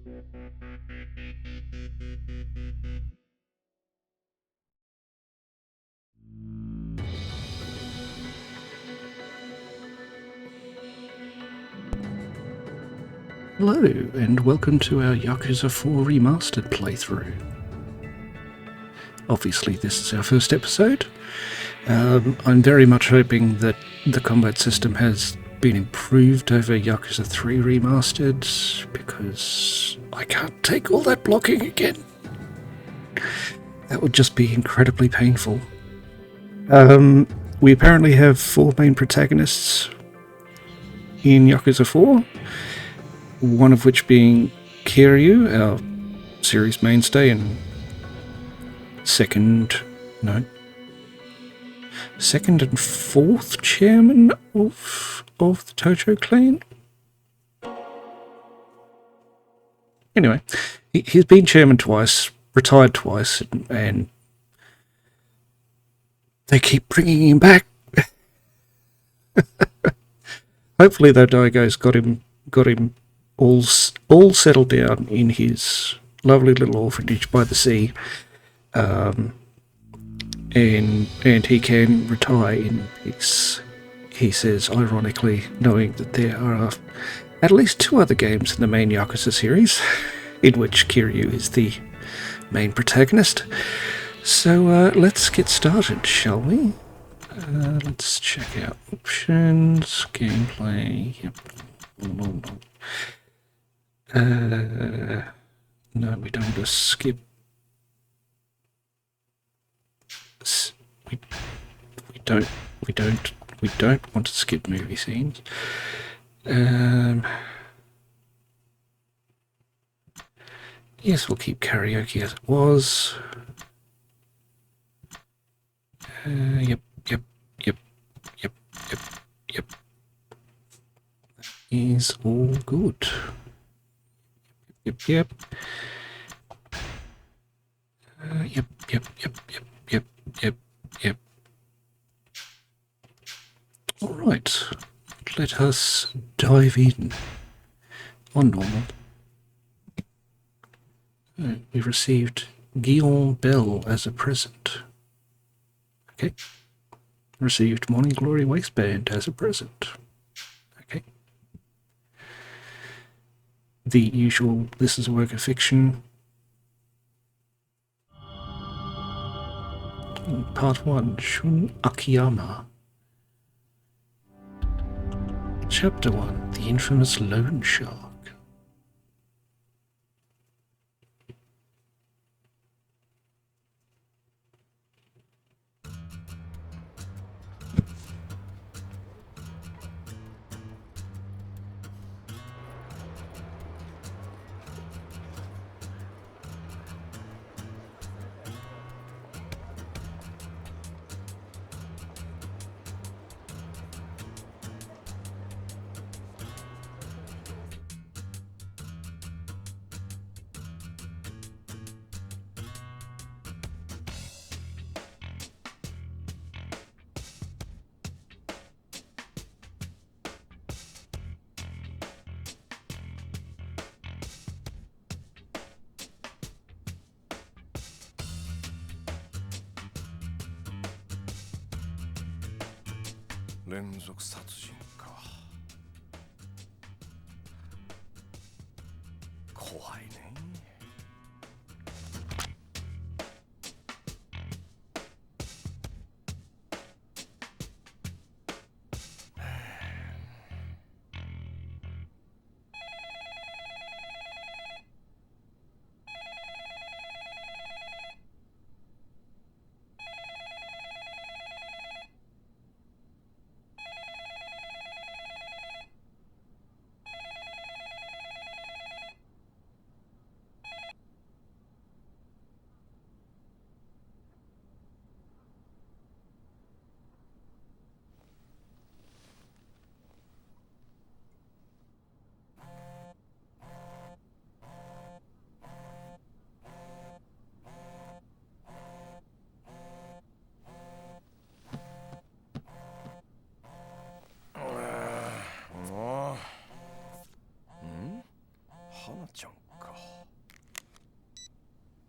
Hello, and welcome to our Yakuza 4 Remastered playthrough. Obviously, this is our first episode. I'm very much hoping that the combat system has been improved over Yakuza 3 Remastered, because I can't take all that blocking again. That would just be incredibly painful. We apparently have 4 main protagonists in Yakuza 4. One of which being Kiryu, our series mainstay, and second and fourth chairman of the Tojo Clan. Anyway, he's been chairman twice, retired twice, and they keep bringing him back. Hopefully, though, Daigo's got him all settled down in his lovely little orphanage by the sea, and he can retire in peace. He says, ironically, knowing that there are at least 2 other games in the main Yakuza series, in which Kiryu is the main protagonist. So let's get started, shall we? Let's check out options, gameplay. Yep. No, we don't want to skip. We don't want to skip movie scenes. Yes, we'll keep karaoke as it was. Yep. That is all good. Yep. Yep. All right, let us dive in on normal. We've received Guillaume Bell as a present. Okay. Received Morning Glory Waistband as a present. Okay. The usual, this is a work of fiction. Part 1, Shun Akiyama. Chapter 1, The Infamous Loan Shark.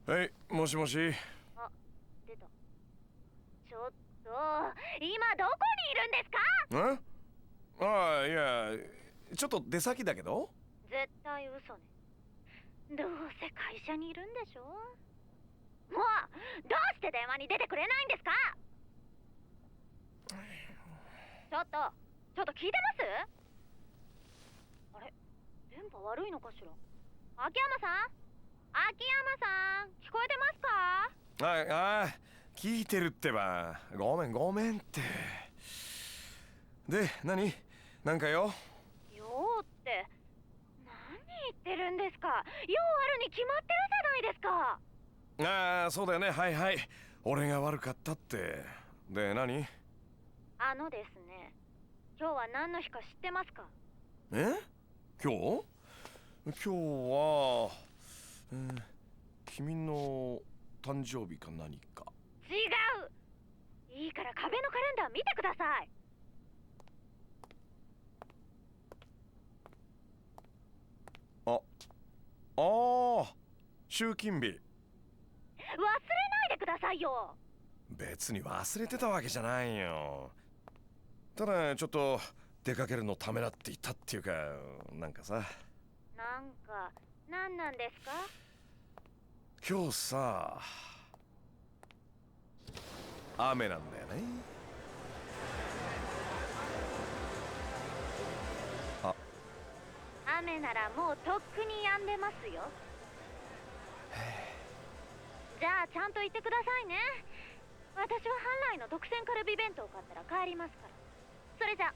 はい、もしもし。あ、出た。ちょっと、今どこにいるんですか？ああ、いや、ちょっと出先だけど。絶対嘘ね。どうせ会社にいるんでしょ。もう、どうして電話に出てくれないんですか？ちょっと、聞いてます？あれ、電波悪いのかしら。秋山さん、聞こえてますか？聞いてるってば。ごめんって。で、なんかよ。よーって、何言ってるんですか？用あるに決まってるじゃないですか。ああ、そうだよね。はいはい。俺が悪かったって。で、ですね、今日は何の日か知ってますか？え今日は、君の誕生日か何か。違う。いいから壁のカレンダー見てください。あ、ああ、集金日。忘れないでくださいよ。別に忘れてたわけじゃないよ。ただちょっと出かけるのためらっていたっていうか、なんかさ。何なんですか？今日さ、雨なんだよね。あ、雨ならもうとっくに止んでますよ。じゃあちゃんと言ってくださいね。私は本来の特選カルビ弁当を買ったら帰りますから。それじゃ。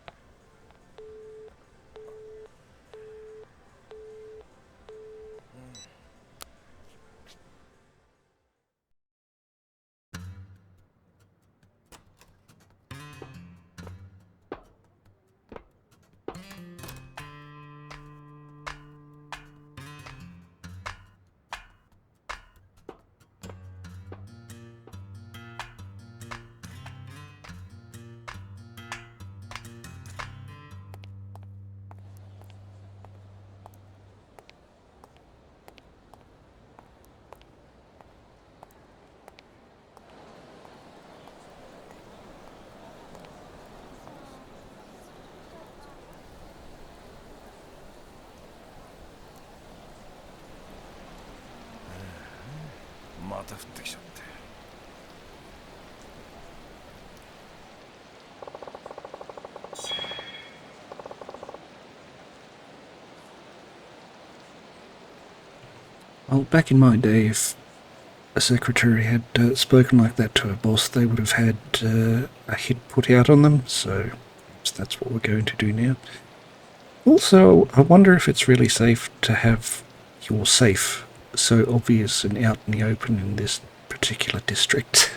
また降ってきちゃって。Well, back in my day, if a secretary had spoken like that to her boss, they would have had a hit put out on them, so that's what we're going to do now. Also, I wonder if it's really safe to have your safe so obvious and out in the open in this particular district.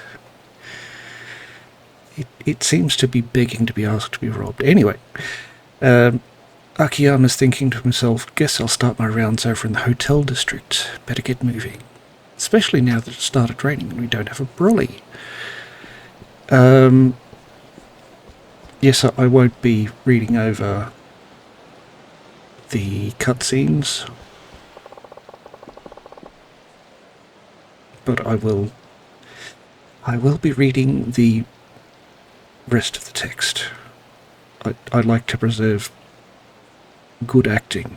It seems to be begging to be asked to be robbed. Anyway, Akiyama's thinking to himself, guess I'll start my rounds over in the hotel district. Better get moving. Especially now that it started raining and we don't have a brolly. Yes, I won't be reading over the cutscenes, but I will be reading the rest of the text. I like to preserve good acting.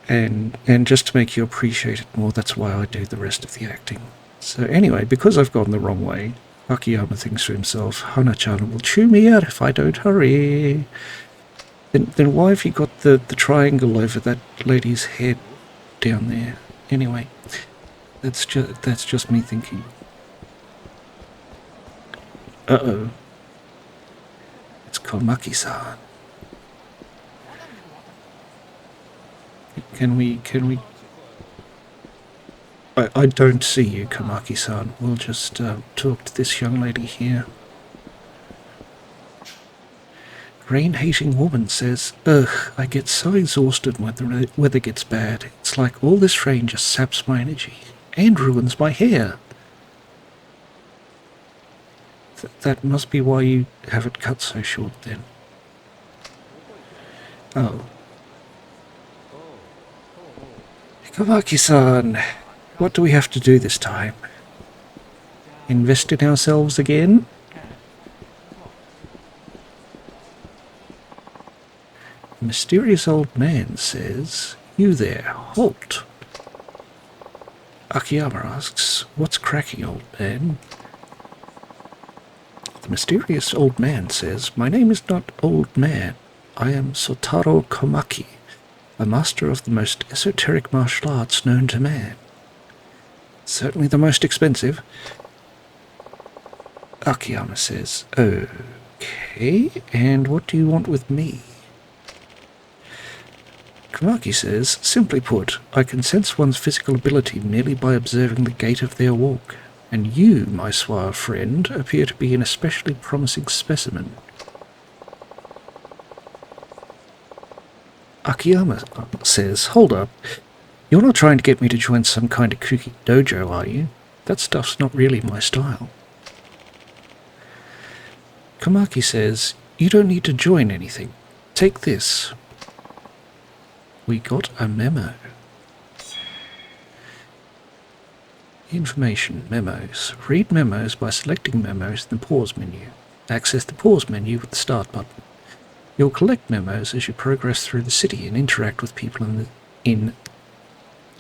and just to make you appreciate it more, that's why I do the rest of the acting. So anyway, because I've gone the wrong way, Akiyama thinks to himself, Hana-chan will chew me out if I don't hurry. Then why have you got the triangle over that lady's head down there? Anyway, that's just me thinking. Uh-oh. It's Komaki-san. Can we... I don't see you, Komaki-san. We'll just talk to this young lady here. Rain-hating woman says, ugh, I get so exhausted when the weather gets bad. It's like all this rain just saps my energy and ruins my hair. That must be why you have it cut so short then. Oh. Kamaki-san, what do we have to do this time? Invest in ourselves again? A mysterious old man says, "You there, halt." Akiyama asks, "What's cracking, old man?" The mysterious old man says, "My name is not Old Man. I am Sotaro Komaki, a master of the most esoteric martial arts known to man. Certainly the most expensive." Akiyama says, "Okay, and what do you want with me?" Komaki says, "Simply put, I can sense one's physical ability merely by observing the gait of their walk, and you, my suave friend, appear to be an especially promising specimen." Akiyama says, "Hold up, you're not trying to get me to join some kind of kooky dojo, are you? That stuff's not really my style." Komaki says, "You don't need to join anything. Take this." We got a memo. Information, memos. Read memos by selecting memos in the pause menu. Access the pause menu with the start button. You'll collect memos as you progress through the city and interact with people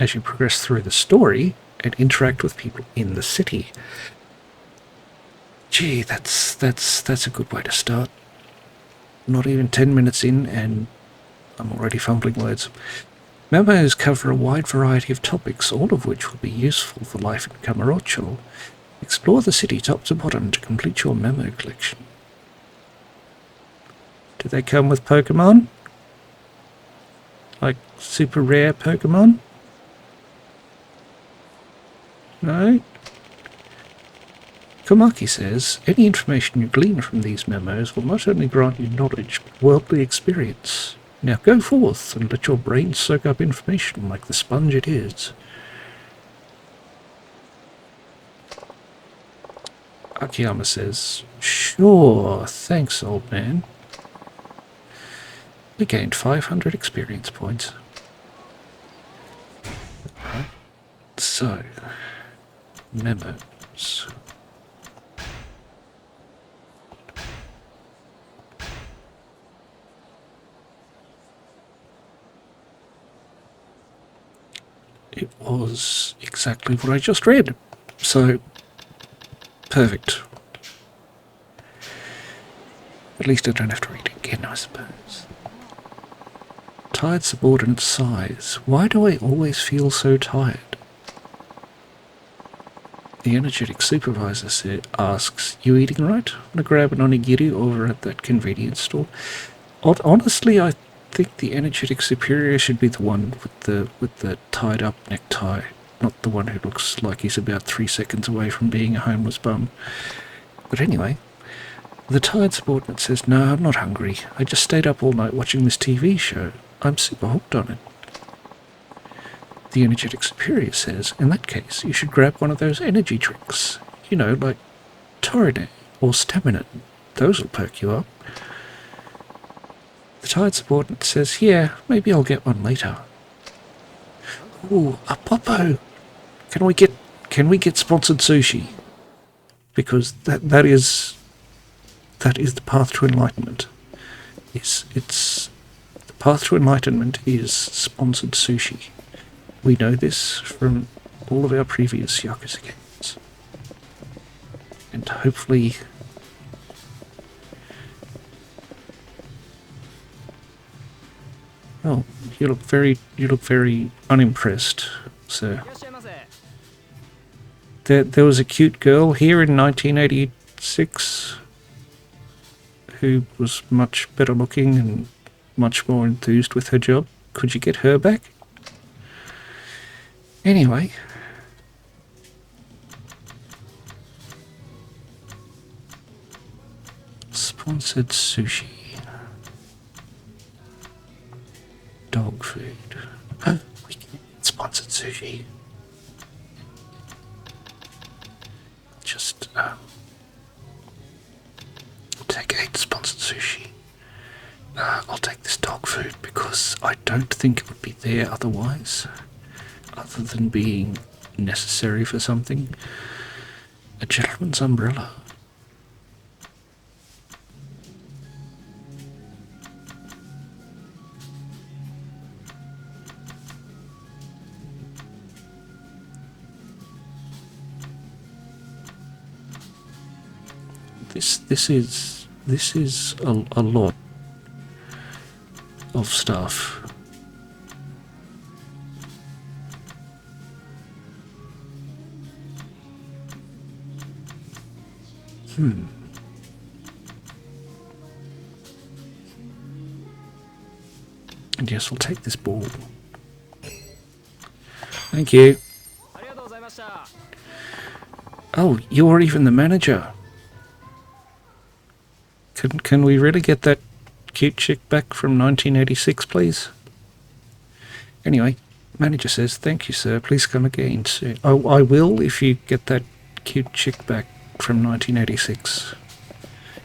as you progress through the story and interact with people in the city. Gee, that's a good way to start. Not even 10 minutes in and I'm already fumbling words. Memos cover a wide variety of topics, all of which will be useful for life in Kamurocho. Explore the city top to bottom to complete your memo collection. Do they come with Pokemon? Like super rare Pokemon? No? Komaki says, "Any information you glean from these memos will not only grant you knowledge, but worldly experience. Now go forth and let your brain soak up information like the sponge it is." Akiyama says, "Sure, thanks, old man." We gained 500 experience points. So, memos. It was exactly what I just read. So, perfect. At least I don't have to read it again, I suppose. Tired subordinate sighs. Why do I always feel so tired? The energetic supervisor asks, "You eating right? Want to grab an onigiri over at that convenience store?" Honestly, I think the energetic superior should be the one with the tied up necktie, not the one who looks like he's about 3 seconds away from being a homeless bum. But anyway, the tired subordinate says, "No, I'm not hungry. I just stayed up all night watching this TV show. I'm super hooked on it." The energetic superior says, "In that case, you should grab one of those energy drinks. You know, like Torine or Stamina. Those will perk you up." The tired subordinate says, "Yeah, maybe I'll get one later." Ooh, a Popo! Can we get sponsored sushi? Because that is the path to enlightenment. It's the path to enlightenment is sponsored sushi. We know this from all of our previous Yakuza games. And hopefully oh, you look very unimpressed, sir. There was a cute girl here in 1986 who was much better looking and much more enthused with her job. Could you get her back? Anyway. Sponsored sushi. Dog food. Oh, we can get sponsored sushi. Just take 8 sponsored sushi. I'll take this dog food because I don't think it would be there otherwise. other than being necessary for something. A gentleman's umbrella. This is a lot of stuff. And yes, we'll take this ball. Thank you. Oh, you're even the manager. Can we really get that cute chick back from 1986, please? Anyway, manager says, thank you, sir. Please come again soon. Oh, I will if you get that cute chick back from 1986.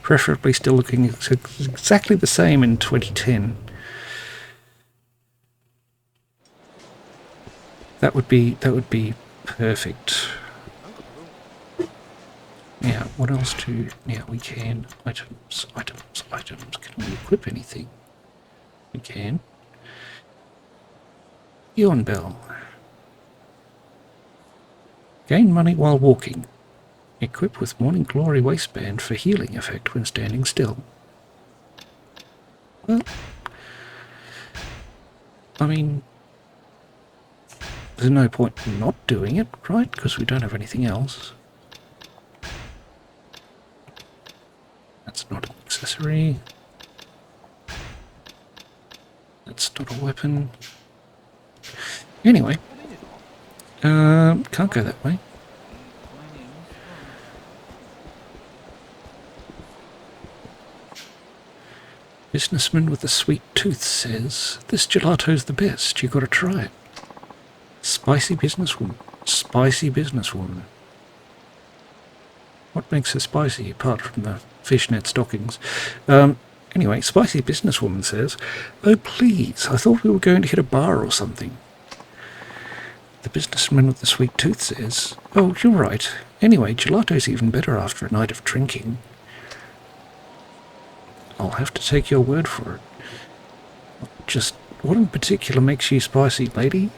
Preferably still looking exactly the same in 2010. That would be perfect. Yeah, what else to... Yeah, we can. Items. Can we equip anything? We can. Yawn bell. Gain money while walking. Equip with Morning Glory waistband for healing effect when standing still. Well, I mean, there's no point in not doing it, right? Because we don't have anything else. That's not an accessory. That's not a weapon. Anyway, can't go that way. Businessman with a sweet tooth says, "This gelato's the best. You gotta try it." Spicy businesswoman. Spicy businesswoman. What makes her spicy apart from the fishnet stockings? Anyway, spicy businesswoman says, "Oh please, I thought we were going to hit a bar or something." The businessman with the sweet tooth says, "Oh, you're right. Anyway, gelato's even better after a night of drinking." I'll have to take your word for it. Just what in particular makes you spicy, lady?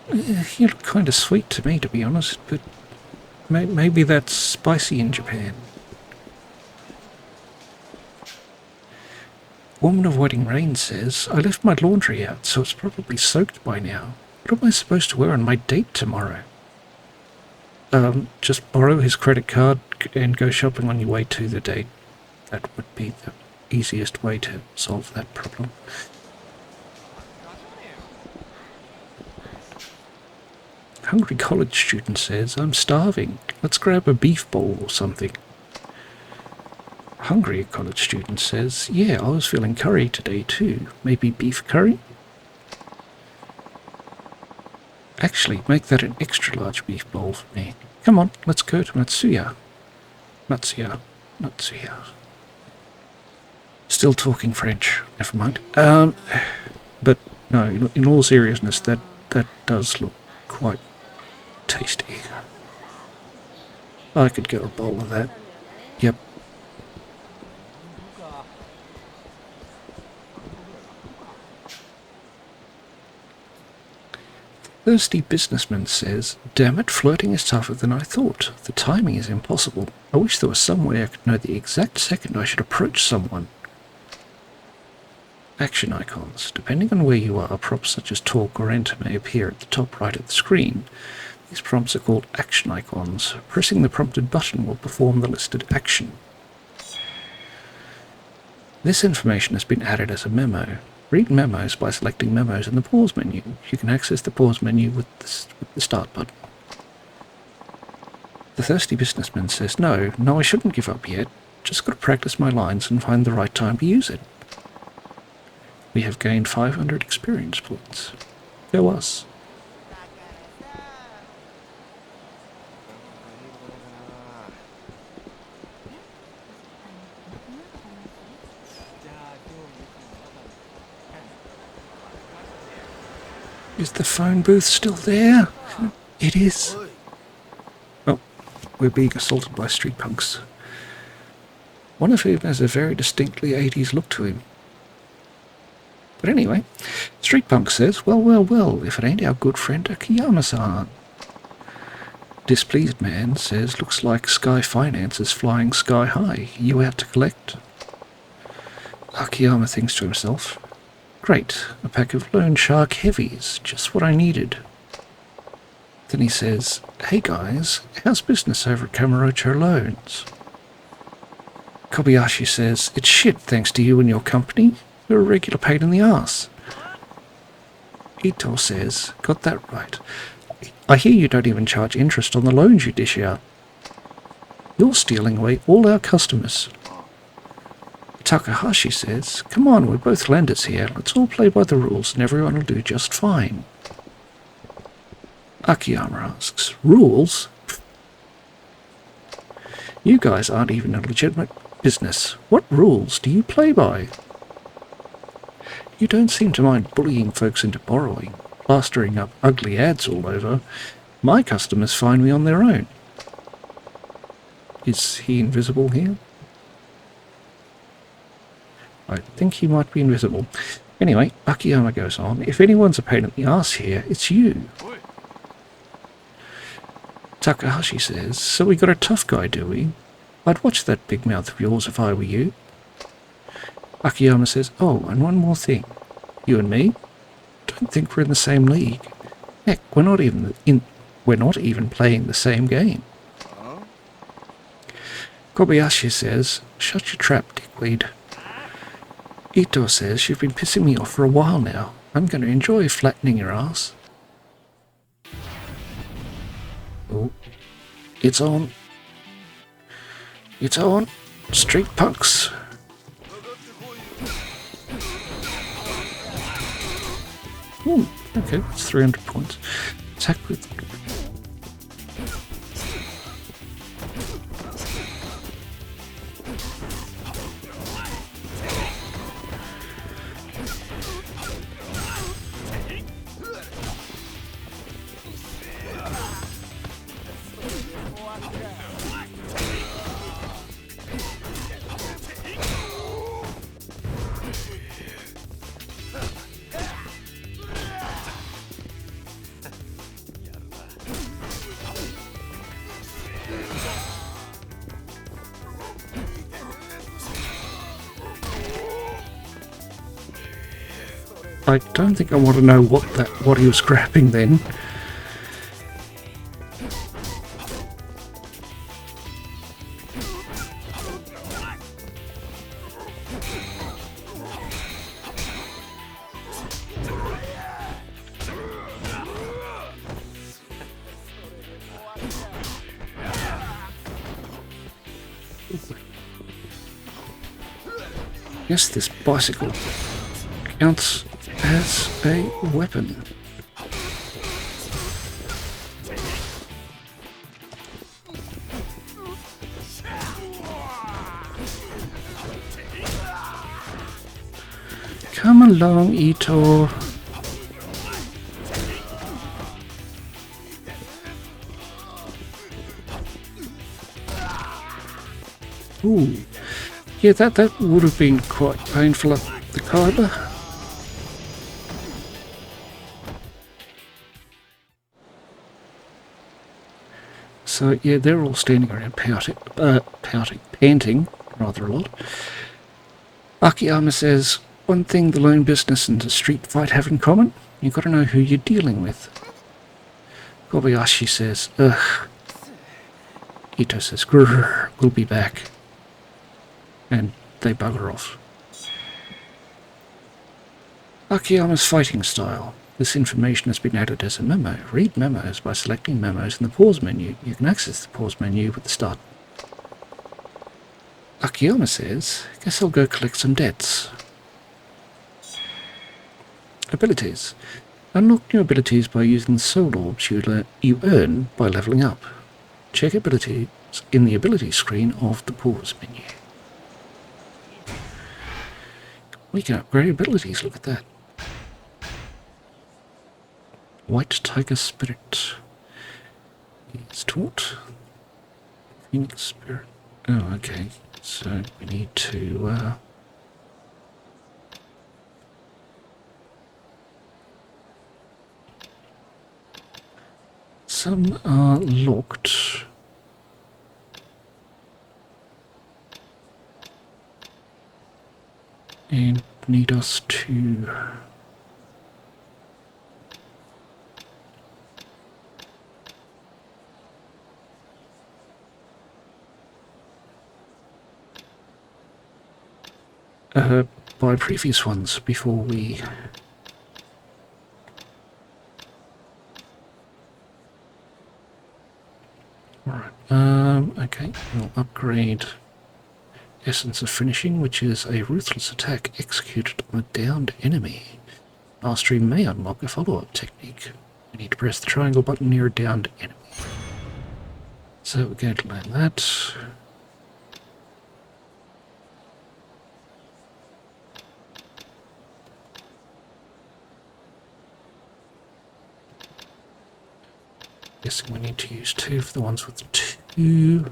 You look kind of sweet to me, to be honest, but maybe that's spicy in Japan. Woman of Wedding Rain says, "I left my laundry out, so it's probably soaked by now. What am I supposed to wear on my date tomorrow?" Just borrow his credit card and go shopping on your way to the date. That would be the easiest way to solve that problem. Hungry college student says, "I'm starving. Let's grab a beef bowl or something." Hungry college student says, "Yeah, I was feeling curry today too. Maybe beef curry?" Actually, make that an extra large beef bowl for me. Come on, let's go to Matsuya. Matsuya. Still talking French. Never mind. But no, in all seriousness, that does look quite tasty. I could get a bowl of that. Yep. Thirsty businessman says, "Damn it, flirting is tougher than I thought. The timing is impossible. I wish there was some way I could know the exact second I should approach someone." Action icons. Depending on where you are, prompts such as talk or enter may appear at the top right of the screen. These prompts are called action icons. Pressing the prompted button will perform the listed action. This information has been added as a memo. Read memos by selecting memos in the pause menu. You can access the pause menu with the start button. The thirsty businessman says, no, I shouldn't give up yet. Just got to practice my lines and find the right time to use it." We have gained 500 experience points. Go us. Is the phone booth still there? It is. Oh, we're being assaulted by street punks. One of whom has a very distinctly 80s look to him. But anyway, Street Punk says, well, if it ain't our good friend Akiyama-san. Displeased man says, looks like Sky Finance is flying sky high. You out to collect? Akiyama thinks to himself, great, a pack of loan shark heavies, just what I needed. Then he says, hey guys, how's business over at Kamurocho Loans? Kobayashi says, it's shit thanks to you and your company. You're a regular pain in the arse. Ito says, got that right. I hear you don't even charge interest on the loans you dish out. You're stealing away all our customers. Takahashi says, come on, we're both lenders here. Let's all play by the rules and everyone will do just fine. Akiyama asks, rules? You guys aren't even a legitimate business. What rules do you play by? You don't seem to mind bullying folks into borrowing, plastering up ugly ads all over. My customers find me on their own. Is he invisible here? I think he might be invisible. Anyway, Akiyama goes on, if anyone's a pain in the arse here, it's you. Takahashi says, so we got a tough guy, do we? I'd watch that big mouth of yours if I were you. Akiyama says, oh, and one more thing. You and me? Don't think we're in the same league. Heck, we're not even playing the same game. Kobayashi says, shut your trap, dickweed. Ito says, you've been pissing me off for a while now. I'm going to enjoy flattening your ass. Oh, it's on. It's on. Street punks. Ooh, okay, that's 300 points. Attack with... I don't think I want to know what he was grabbing then. Yes, this bicycle counts as a weapon. Come along, Ito. Ooh. Yeah, that would have been quite painful at the Kaiba. So yeah, they're all standing around panting rather a lot. Akiyama says, one thing the loan business and the street fight have in common, you've got to know who you're dealing with. Kobayashi says, ugh. Ito says, grrr, we'll be back. And they bugger off. Akiyama's fighting style. This information has been added as a memo. Read memos by selecting memos in the pause menu. You can access the pause menu with the start. Akiyama says, guess I'll go collect some debts. Abilities. Unlock new abilities by using the soul orbs you earn by leveling up. Check abilities in the ability screen of the pause menu. We can upgrade abilities, look at that. White Tiger Spirit is taught. Phoenix Spirit. Oh, okay. So we need to some are locked. And need us to buy previous ones before we okay, we'll upgrade Essence of Finishing, which is a ruthless attack executed on a downed enemy. Mastery may unlock a follow-up technique. We need to press the triangle button near a downed enemy. So we're going to learn that. Guessing we need to use 2 for the ones with 2.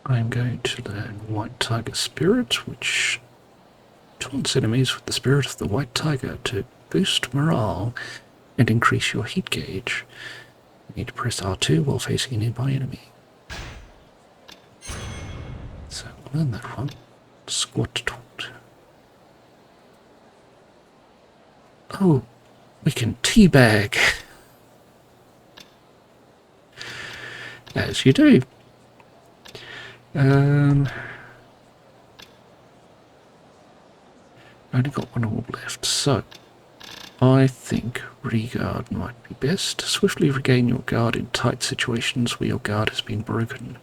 I'm going to learn White Tiger Spirit, which taunts enemies with the spirit of the White Tiger to boost morale and increase your heat gauge. You need to press R2 while facing a nearby enemy. So we'll learn that one. Squat taunt. Oh, we can teabag. As you do. Only got one orb left, so I think Reguard might be best. Swiftly regain your guard in tight situations where your guard has been broken.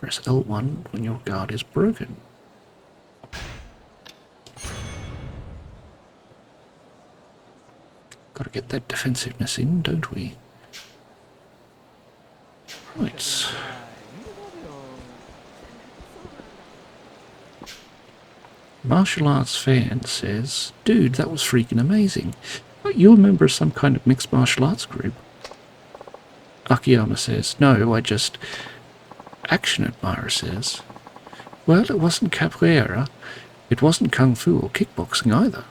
Press L1 when your guard is broken. Gotta get that defensiveness in, don't we? Right. Martial Arts fan says, dude, that was freaking amazing. Are you a member of some kind of mixed martial arts group? Akiyama says, no, I just... Action Admirer says, well, it wasn't capoeira, it wasn't kung fu or kickboxing either.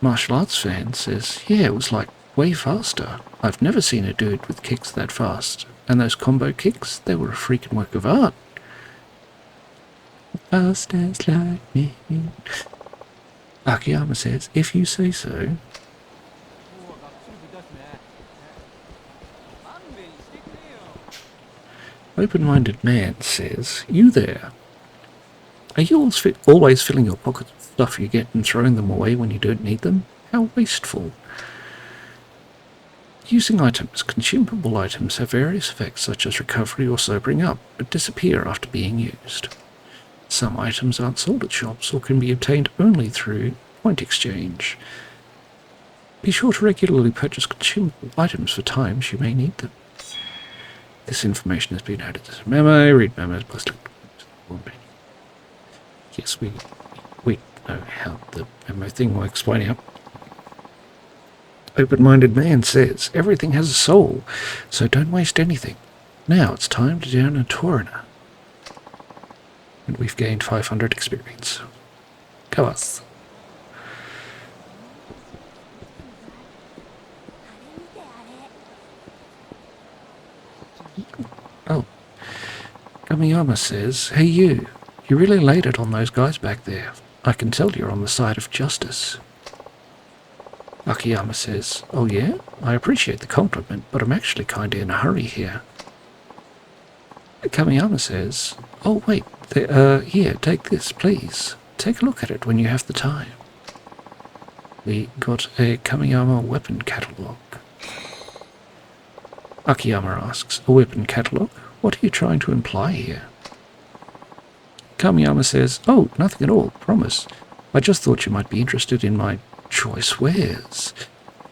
Martial Arts fan says, yeah, it was like way faster. I've never seen a dude with kicks that fast. And those combo kicks, they were a freaking work of art. Fast as lightning. Akiyama says, if you say so. Open-minded man says, you there. Are you always filling your pockets with stuff you get and throwing them away when you don't need them? How wasteful. Using items. Consumable items have various effects such as recovery or sobering up, but disappear after being used. Some items aren't sold at shops or can be obtained only through point exchange. Be sure to regularly purchase consumable items for times you may need them. This information has been added as a memo. Read memos plus... Yes, we know how the memo thing works by now. Open-minded man says, everything has a soul, so don't waste anything. Now it's time to down a Torina. And we've gained 500 experience. Go us. Oh. Kamiyama says, hey you really laid it on those guys back there. I can tell you're on the side of justice. Akiyama says, oh yeah? I appreciate the compliment, but I'm actually kinda in a hurry here. Kamiyama says, oh wait, here, take this, please. Take a look at it when you have the time. We got a Kamiyama weapon catalogue. Akiyama asks, a weapon catalogue? What are you trying to imply here? Kamiyama says, oh, nothing at all, promise. I just thought you might be interested in my choice wares.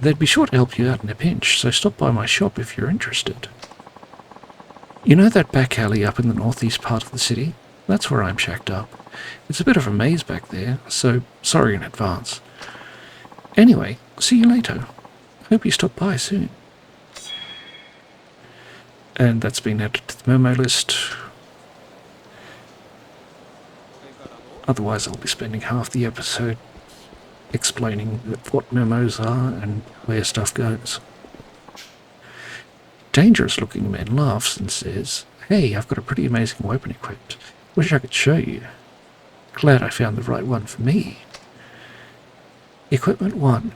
They'd be sure to help you out in a pinch, so stop by my shop if you're interested. You know that back alley up in the northeast part of the city? That's where I'm shacked up. It's a bit of a maze back there, so sorry in advance. Anyway, see you later. Hope you stop by soon. And that's been added to the memo list. Otherwise I'll be spending half the episode explaining what memos are and where stuff goes. Dangerous looking man laughs and says, "Hey, I've got a pretty amazing weapon equipped. Wish I could show you. Glad I found the right one for me." Equipment 1.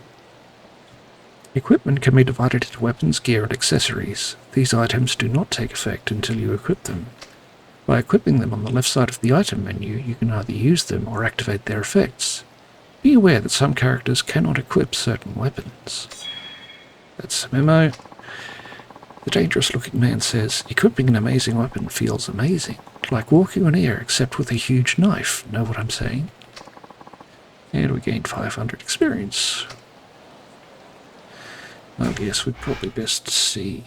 Equipment can be divided into weapons, gear, and accessories. These items do not take effect until you equip them. By equipping them on the left side of the item menu, you can either use them or activate their effects. Be aware that some characters cannot equip certain weapons. That's a memo. The dangerous-looking man says, "Equipping an amazing weapon feels amazing, like walking on air except with a huge knife." Know what I'm saying? And we gained 500 experience. Well, yes, we'd probably best see.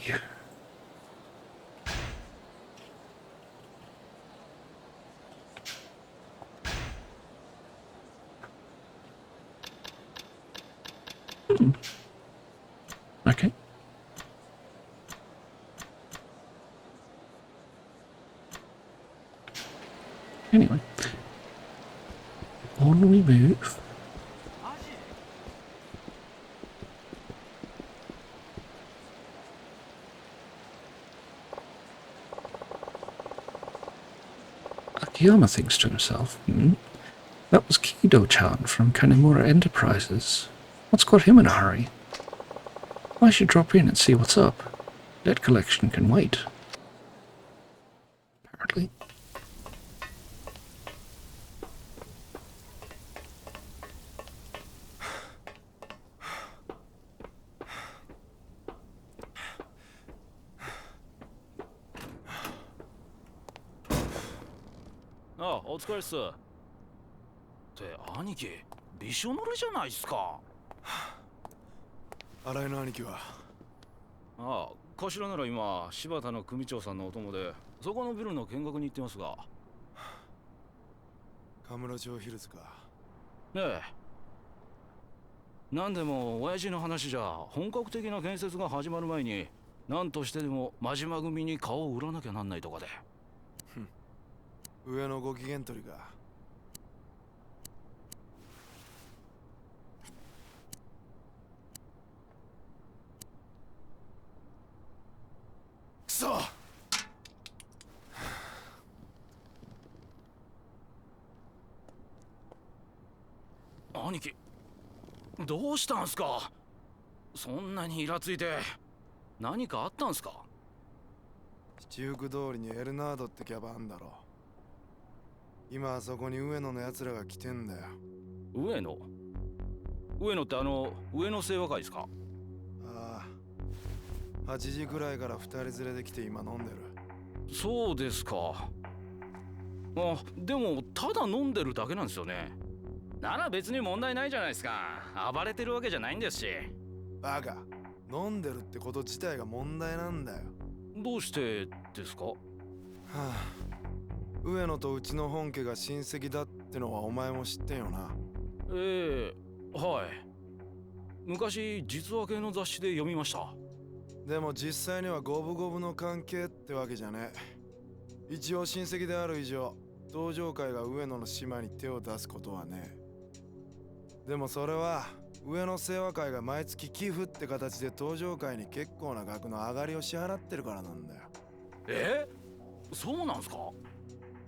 Okay. Anyway, on we move. Akiyama thinks to himself, that was Kido-chan from Kanimura Enterprises. What's got him in a hurry? I should drop in and see what's up. That collection can wait. Apparently. Ah, お疲れっす。って兄貴、びしょ濡れじゃないっすか。新井の兄貴は？ああ、頭なら今柴田の組長さんのお供でそこのビルの見学に行ってますが。カムロ町ヒルズか。ええ。なんでも親父の話じゃ本格的な建設が始まる前に何としてでも真島組に顔を売らなきゃなんないとかで。上のご機嫌取りか。くそ！兄貴、どうしたんすか？そんなにイラついて何かあったんすか？七福通りにエルナードってキャバあんだろ。今あそこに上野のやつらが来てんだよ。上野？上野って上野清和会ですか？ああ、8時くらいから2人連れで来て今飲んでる。そうですか。あ、でもただ飲んでるだけなんですよね。なら別に問題ないじゃないですか。暴れてるわけじゃないんですし。バカ、飲んでるってこと自体が問題なんだよ。どうしてですか？はあ、上野とうちの本家が親戚だってのはお前も知ってんよな。はい。昔実話系の雑誌で読みました。でも実際には五分五分の関係ってわけじゃねえ。一応親戚である以上、道場会が上野の島に手を出すことはねえ。でもそれは上野清和会が毎月寄付って形で道場会に結構な額の上がりを支払ってるからなんだよ。そうなんすか？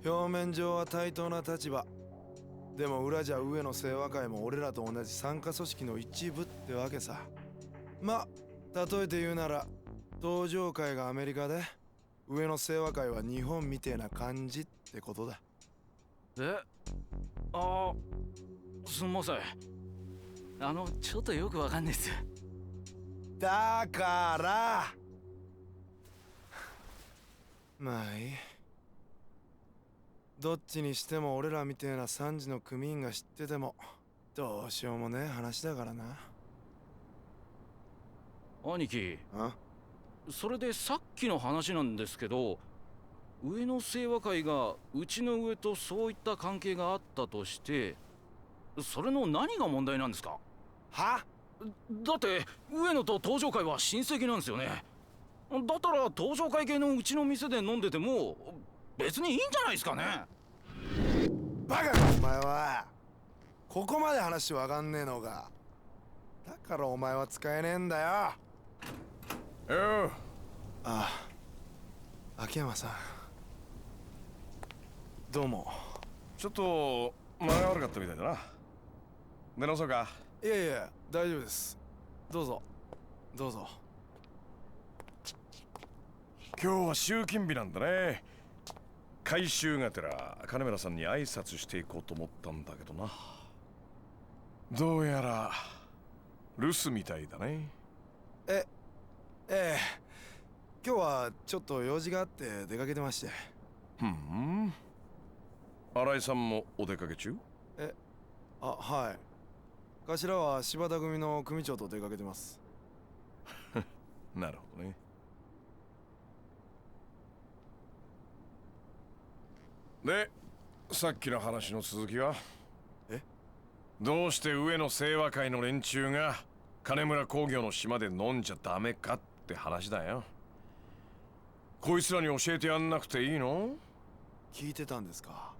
表面上は対等な立場。でも裏じゃ上野清和会も俺らと同じ傘下組織の一部ってわけさ。ま、例えて言うなら道場会がアメリカで上野清和会は日本みてえな感じってことだ。すんません。ちょっとよくわかんないっす。だからまあいい。どっちにしても俺らみてえな3時の組員が知っててもどうしようもねえ話だからな。兄貴、あ、それでさっきの話なんですけど、上の清和会がうちの上とそういった関係があったとして、それの何が問題なんですか？は？だって上野と東上会は親戚なんですよね。だったら東上会系のうちの店で飲んでても別にいいんじゃないですかね。バカかお前は。ここまで話わかんねえのか。だからお前は使えねえんだよ。よう。ああ、秋山さん、どうも。ちょっと間が悪かったみたいだな。出直そうか。いやいや、大丈夫です。どうぞどうぞ。今日は集金日なんだね。回収がてら金村さんに挨拶していこうと思ったんだけどな。どうやら留守みたいだね。ええ、今日はちょっと用事があって出かけてまして。ふん。新井さんもお出かけ中？あ、はい。頭は柴田組の組長と出かけてます。なるほどね。で、さっきの話の続きは？どうして上野清和会の連中が金村工業の島で飲んじゃダメかって話だよ。こいつらに教えてやんなくていいの？聞いてたんですか？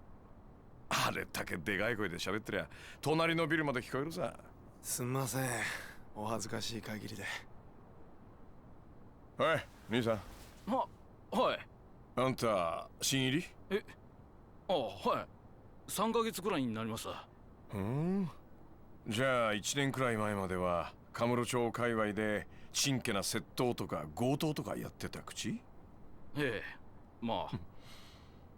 あれだけでかい声で喋ってりゃ隣のビルまで聞こえるさ。すんません、お恥ずかしい限りで。はい、兄さん。はい。あんた新入り？はい。3ヶ月くらいになります。じゃあ1年くらい前まではカムロ町界隈でちんけな窃盗とか強盗とかやってた口？ええ、まあ。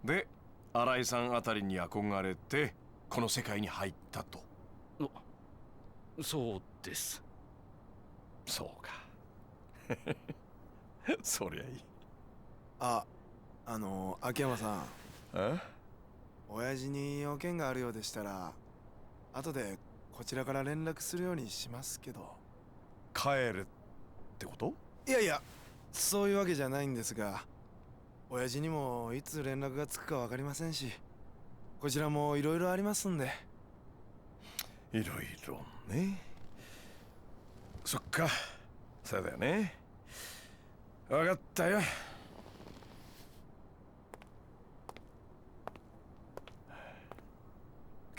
で、新井さんあたりに憧れてこの世界に入ったと。そうです。そうか。そりゃいい。秋山さん。え？親父に用件があるようでしたら後でこちらから連絡するようにしますけど。帰るってこと？いやいや、そういうわけじゃないんですが、親父にもいつ連絡がつくか分かりませんし、こちらもいろいろありますんで。いろいろね。そっか、そうだよね。分かったよ。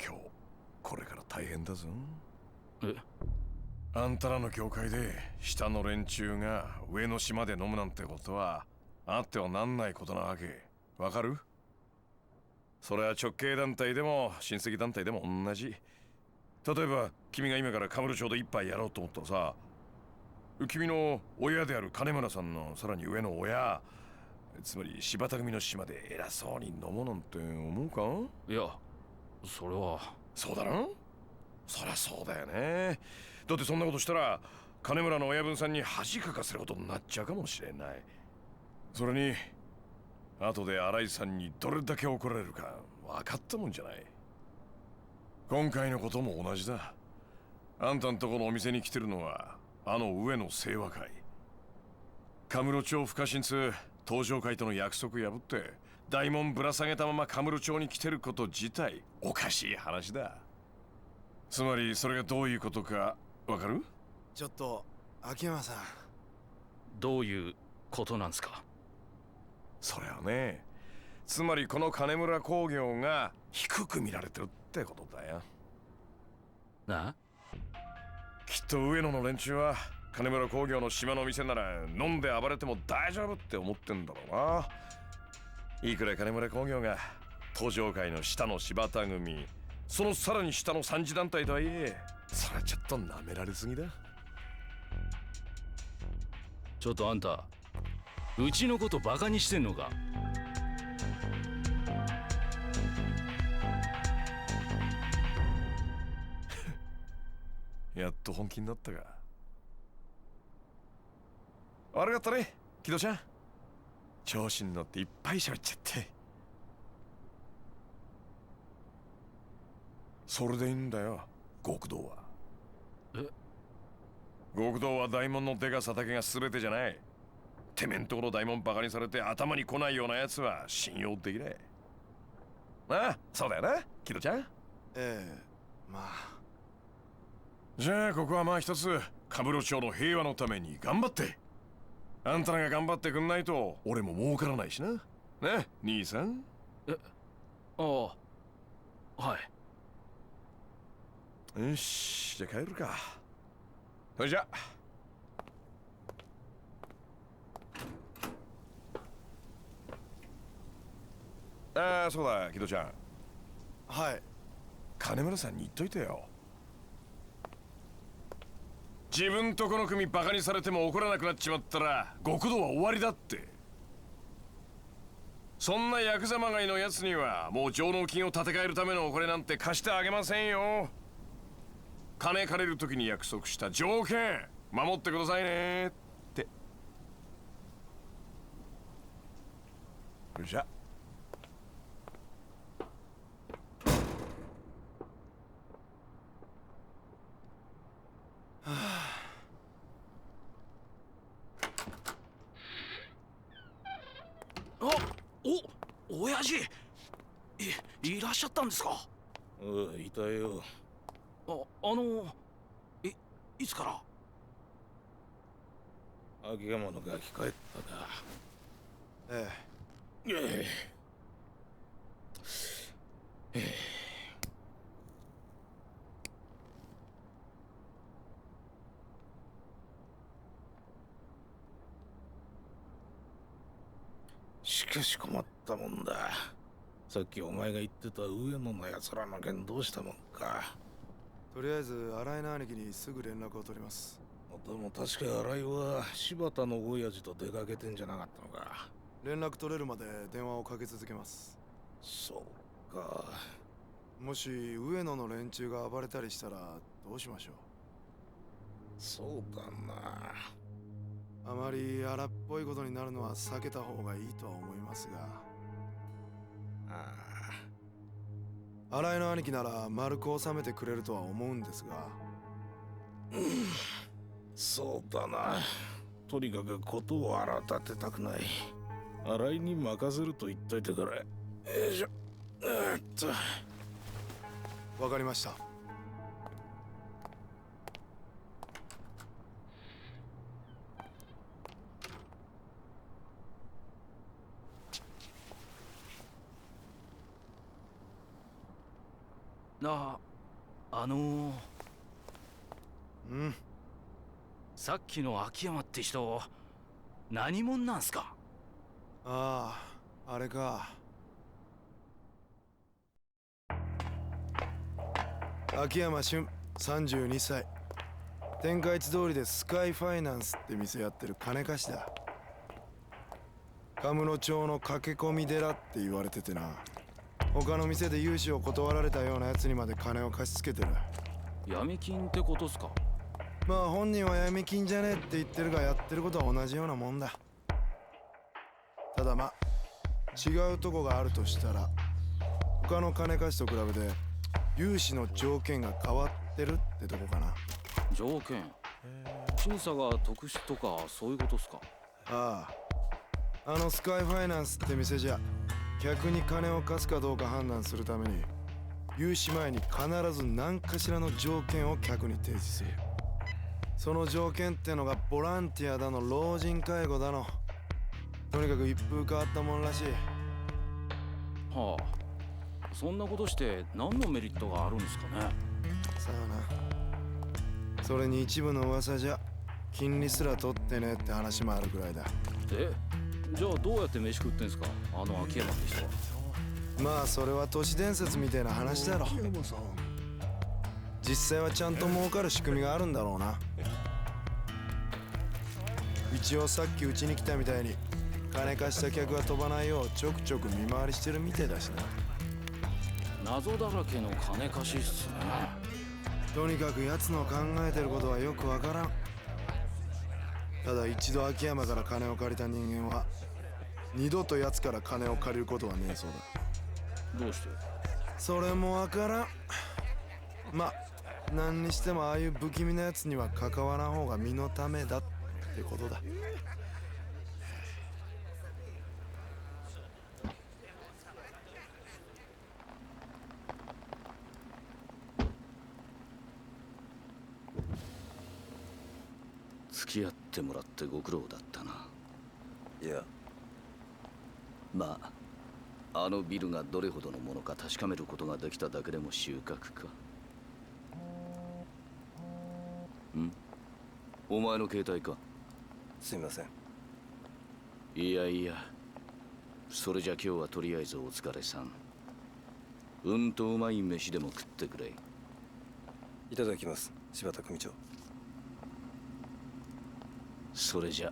今日これから大変だぞ。あんたらの業界で下の連中が上の島で飲むなんてことはあってはなんないことなわけ。わかる？それは直系団体でも親戚団体でも同じ。例えば君が今からカムロ町で一杯やろうと思ったらさ、君の親である金村さんのさらに上の親、つまり柴田組の島で偉そうに飲もうなんて思うか？いや、それは。そうだろ？そりゃそうだよね。だってそんなことしたら金村の親分さんに恥かかせることになっちゃうかもしれない。それに後で新井さんにどれだけ怒られるか分かったもんじゃない。今回のことも同じだ。あんたんとこのお店に来てるのはあの上の清和会。カムロ町不可侵通東上会との約束破って大門ぶら下げたままカムロ町に来てること自体おかしい話だ。つまりそれがどういうことかわかる？ちょっと秋山さん。どういうことなんすか？それはね、つまりこの金村工業が低く見られてるってことだよ。なあ？きっと上野の連中は金村工業の島の店なら飲んで暴れても大丈夫って思ってんだろうな。いくら金村工業が東上界の下の柴田組、そのさらに下の三次団体とはいえ、それはちょっと舐められすぎだ。ちょっとあんた、うちのことバカにしてんのか？やっと本気になったか。悪かったね、木戸ちゃん。調子に乗っていっぱい喋っちゃって。それでいいんだよ、極道は。え？極道は大門のでかさだけが全てじゃない。てめんところ大門バカにされて頭に来ないようなやつは信用できない。ああ、そうだよな、キドちゃん。まあ。じゃあここはまあ一つ、カムロ町の平和のために頑張って。あんたらが頑張ってくんないと俺も儲からないしな。ね、兄さん。ああ、はい。よし、じゃあ帰るか。それじゃ。ああ、そうだ、キドちゃん。はい。金村さんに言っといてよ。自分とこの組バカにされても怒らなくなっちまったら極道は終わりだって。そんなヤクザまがいのやつにはもう上納金を立て替えるためのお金なんて貸してあげませんよ。金借りる時に約束した条件守ってくださいねって。よっしゃ。親父、いらっしゃったんですか？いたよ。いつから？秋山のガキ帰ったか。しかし困ったもんだ。さっきお前が言ってた上野の奴らの件どうしたもんか。とりあえず新井の兄貴にすぐ連絡を取ります。でも確か新井は柴田の親父と出かけてんじゃなかったのか。連絡取れるまで電話をかけ続けます。そうか。もし上野の連中が暴れたりしたらどうしましょう。そうだな。あまり荒っぽいことになるのは避けた方がいいとは思いますが。新井の兄貴なら丸く収めてくれるとは思うんですが。そうだな。とにかくことを荒立てたくない。新井に任せると言っといてくれ。よいしょ。わかりました。さっきの秋山って人、何者なんすか？あれか。秋山俊、32歳。天下一通りでスカイファイナンスって店やってる金貸しだ。カムロ町の駆け込み寺って言われててな。他の店で融資を断られたようなやつにまで金を貸し付けてる。闇金ってことっすか？まあ本人は闇金じゃねえって言ってるが、やってることは同じようなもんだ。ただまあ違うとこがあるとしたら、他の金貸しと比べて融資の条件が変わってるってとこかな。条件？審査が特殊とかそういうことっすか？あのスカイファイナンスって店じゃ、客に金を貸すかどうか判断するために融資前に必ず何かしらの条件を客に提示する。その条件ってのがボランティアだの老人介護だの、とにかく一風変わったもんらしい。はあ、そんなことして何のメリットがあるんですかね？さあな。それに一部の噂じゃ金利すら取ってねえって話もあるくらいだ。じゃあどうやって飯食ってんすか、あの秋山って人は。まあそれは都市伝説みたいな話だろ。実際はちゃんと儲かる仕組みがあるんだろうな。一応さっきうちに来たみたいに金貸した客が飛ばないようちょくちょく見回りしてるみてえだしな。謎だらけの金貸しっすね。とにかく奴の考えてることはよくわからん。ただ一度秋山から金を借りた人間は二度と奴から金を借りることはねえそうだ。どうして？それもわからん。ま、何にしてもああいう不気味なやつには関わらん方が身のためだってことだ。付き合ってもらってご苦労だったな。いや、まあ、あのビルがどれほどのものか確かめることができただけでも収穫か。ん？お前の携帯か？すいません。いやいや、それじゃ今日はとりあえずお疲れさん。うんとうまい飯でも食ってくれ。いただきます、柴田組長。それじゃ。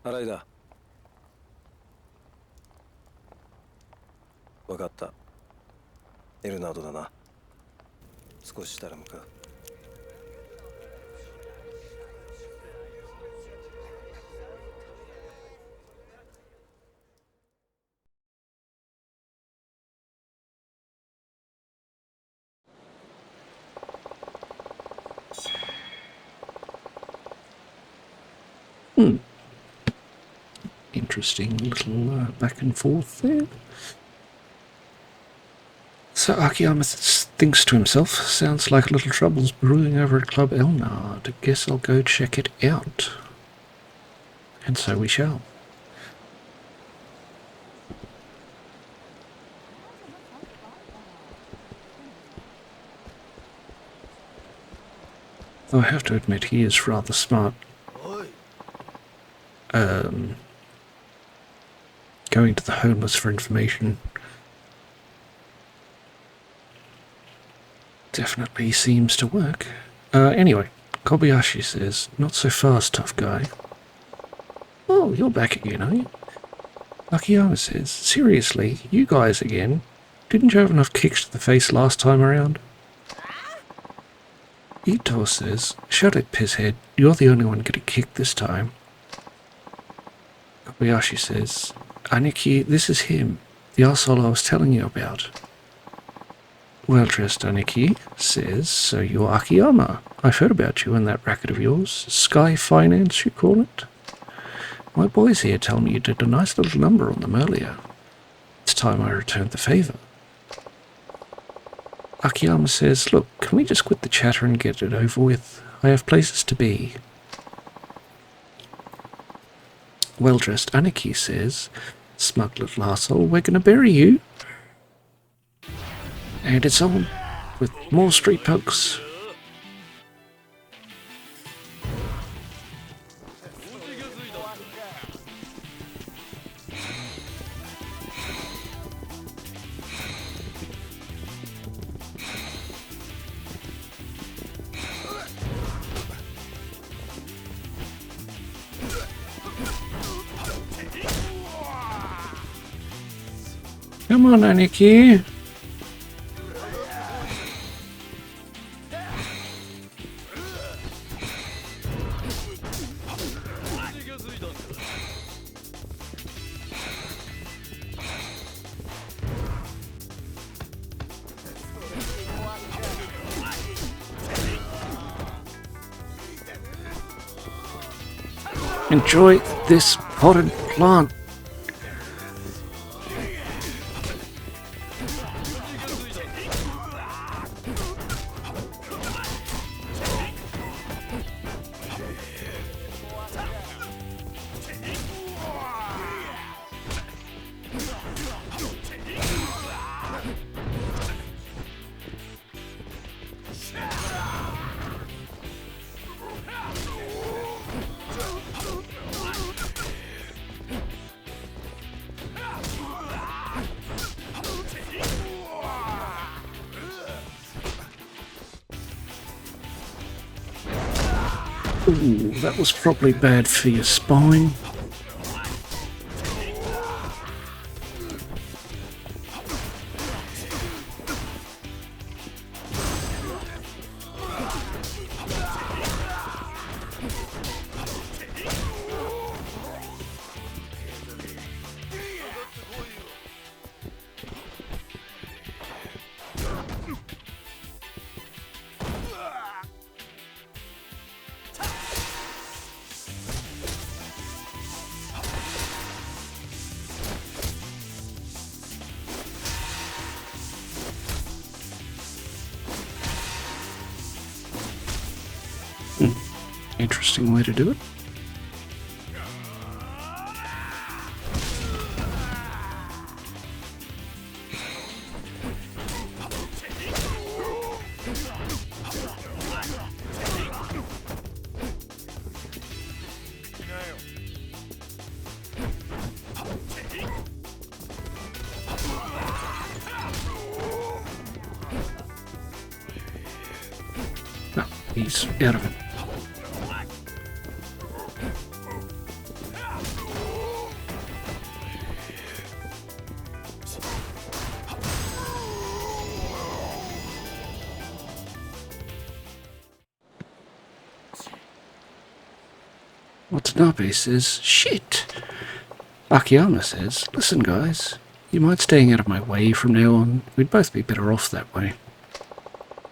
新井だ。分かった。エルナードだな。少ししたら向かう。Interesting little back and forth there. So Akiyama thinks to himself, sounds like a little trouble's brewing over at Club Elnard. Guess I'll go check it out. And so we shall. Though I have to admit he is rather smart. Going to the homeless for information definitely seems to work. Anyway, Kobayashi says, not so fast, tough guy. Oh, you're back again, are you? Akiyama says, seriously, you guys again? Didn't you have enough kicks to the face last time around? Ito says, shut it, pisshead. You're the only one getting kicked this time. Kobayashi says, Aniki, this is him, the arsehole I was telling you about. Well-dressed Aniki says, so you're Akiyama. I've heard about you and that racket of yours. Sky Finance, you call it? My boys here tell me you did a nice little number on them earlier. It's time I returned the favour. Akiyama says, look, can we just quit the chatter and get it over with? I have places to be. Well-dressed Aniki says, smug little arsehole, we're gonna bury you. And it's on with more street pokes. Come on, Aniki. Enjoy this potted plant. Ooh, that was probably bad for your spine. interesting way to do it. No, he's out of it. Watanabe says, shit. Akiyama says, listen guys, you mind staying out of my way from now on? We'd both be better off that way.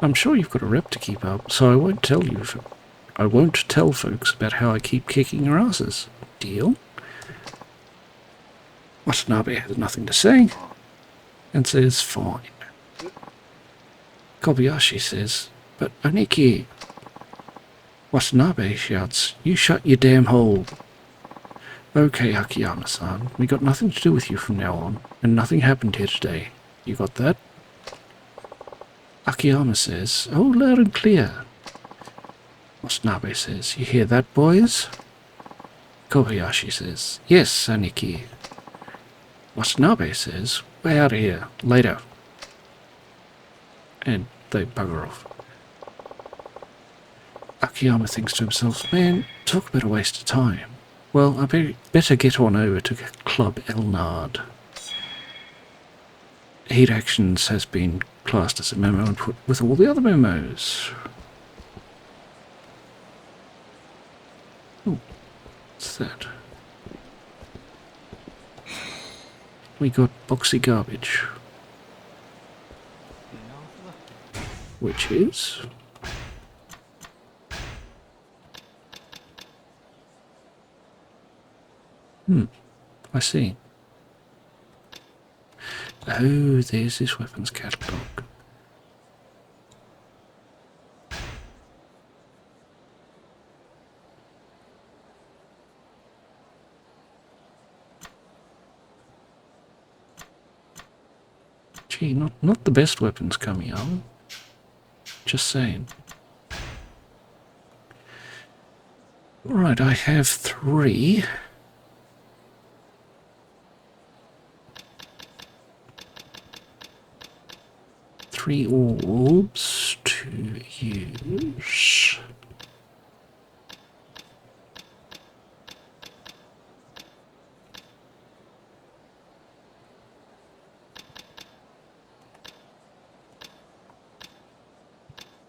I'm sure you've got a rep to keep up, so I won't tell folks about how I keep kicking your asses. Deal? Watanabe has nothing to say, and says, fine. Kobayashi says, but Oniki... Watanabe shouts, you shut your damn hole. Okay, Akiyama-san, we got nothing to do with you from now on, and nothing happened here today. You got that? Akiyama says, oh, loud and clear. Watanabe says, you hear that, boys? Kobayashi says, yes, Aniki. Watanabe says, we're out of here. Later. And they bugger off. Akiyama thinks to himself, man, talk about a waste of time. Well, I better get on over to Club Elnard. Heat Actions has been classed as a memo and put with all the other memos. Oh, what's that? We got boxy garbage. Which is... I see. Oh, there's this weapons catalogue. Gee, not the best weapons coming up. Just saying. Right, I have 3. 3 orbs to use.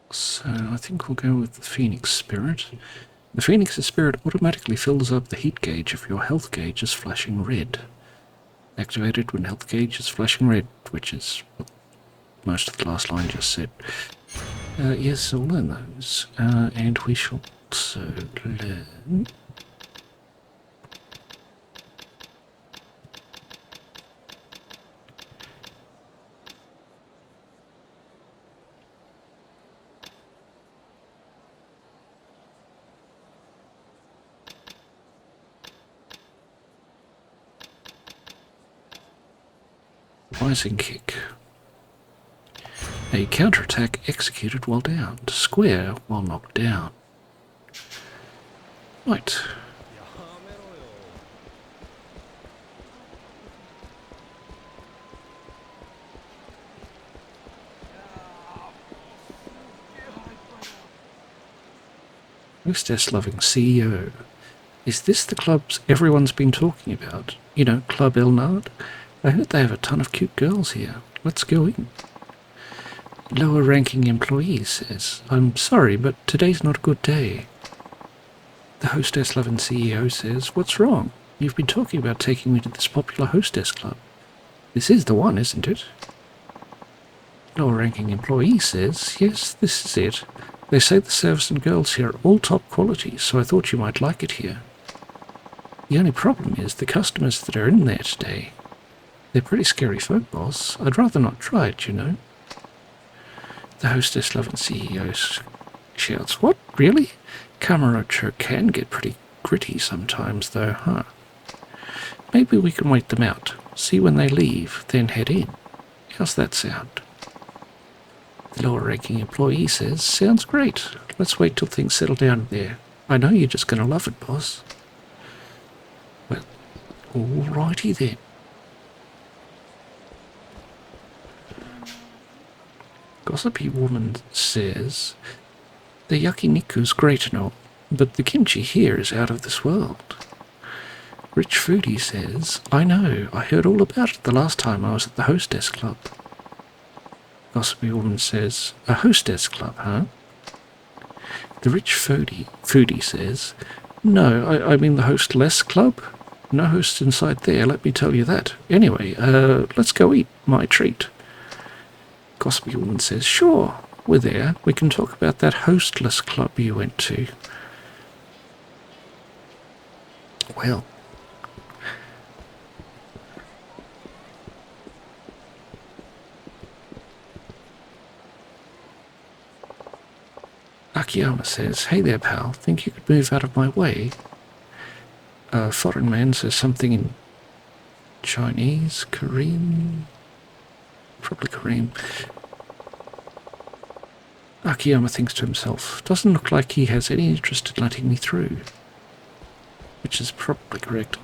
So I think we'll go with the Phoenix Spirit. The Phoenix Spirit automatically fills up the heat gauge if your health gauge is flashing red. Activated when health gauge is flashing red, which is what most of the last line just said. Yes, I'll learn those. And we shall also learn... Rising Kick. A counterattack executed while down. Square while knocked down. Right. Hostess-loving CEO. Is this the clubs everyone's been talking about? You know, Club Elnard? I heard they have a ton of cute girls here. Let's go in. Lower-ranking employee says, I'm sorry, but today's not a good day. The hostess-loving CEO says, what's wrong? You've been talking about taking me to this popular hostess club. This is the one, isn't it? Lower-ranking employee says, yes, this is it. They say the service and girls here are all top quality, so I thought you might like it here. The only problem is the customers that are in there today. They're pretty scary folk, boss. I'd rather not try it, you know. The hostess-loving CEO shouts, "What, really? Kamurocho can get pretty gritty sometimes, though, huh? Maybe we can wait them out, see when they leave, then head in. How's that sound?" The lower-ranking employee says, "Sounds great. Let's wait till things settle down there. I know you're just going to love it, boss." Well, alrighty then. Gossipy woman says, "The yakiniku's great and all, but the kimchi here is out of this world." Rich Foodie says, "I know, I heard all about it the last time I was at the hostess club." Gossipy woman says, "A hostess club, huh?" The rich foodie says, "No, I mean the hostless club. No hosts inside there, let me tell you that. Anyway, let's go eat, my treat." Gossipy woman says, "Sure, we're there. We can talk about that hostless club you went to." Well, Akiyama says, "Hey there, pal. Think you could move out of my way?" A foreign man says something in Chinese, Korean, probably Korean. Akiyama thinks to himself, "Doesn't look like he has any interest in letting me through." Which is probably correct.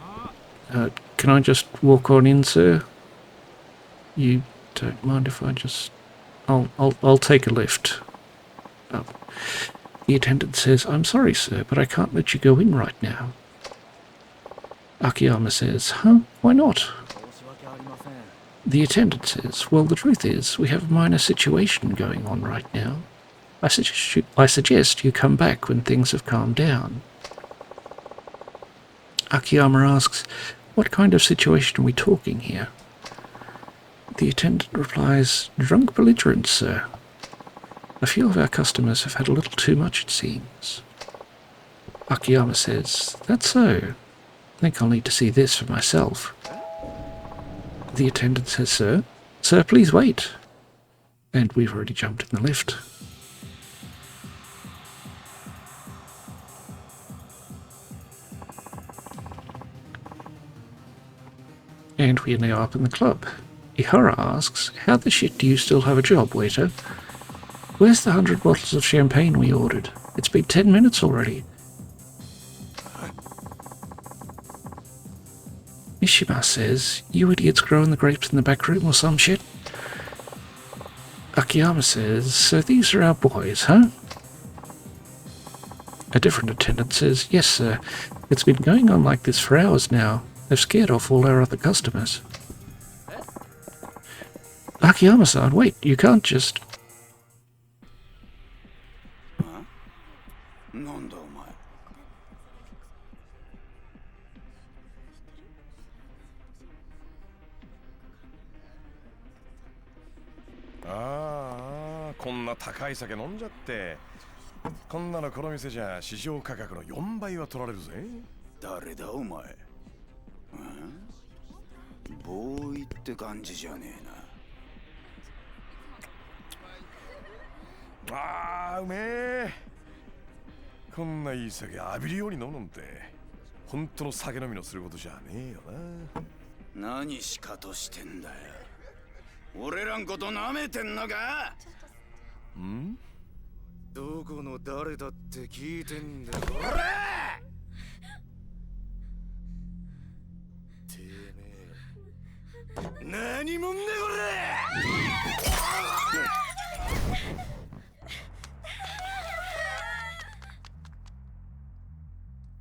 Can I just walk on in, sir? You don't mind if I just... I'll take a lift. The attendant says, "I'm sorry, sir, but I can't let you go in right now." Akiyama says, "Huh? Why not?" The attendant says, "Well, the truth is, we have a minor situation going on right now. I suggest you come back when things have calmed down." Akiyama asks, "What kind of situation are we talking here?" The attendant replies, "Drunk belligerents, sir. A few of our customers have had a little too much, it seems." Akiyama says, "That's so. I think I'll need to see this for myself." The attendant says, Sir, please wait." And we've already jumped in the lift. And we are now up in the club. Ihara asks, "How the shit do you still have a job, waiter? Where's the 100 bottles of champagne we ordered? It's been 10 minutes already." Mishima says, "You idiots growing the grapes in the back room or some shit?" Akiyama says, "So these are our boys, huh?" A different attendant says, "Yes, sir. It's been going on like this for hours now. They've scared off all our other customers." Akiyama-san, wait, you can't just...こんな高い酒飲んじゃって、こんなのこの店じゃ市場価格の4倍は取られるぜ。誰だお前。ボーイって感じじゃねえな。あーうめえ。こんないい酒浴びるように飲むなんて本当の酒飲みのすることじゃねえよな。何しかとしてんだよ。俺らんこと舐めてんのか？ん？どこの誰だって聞いてんだよ。てめえ何もんだこ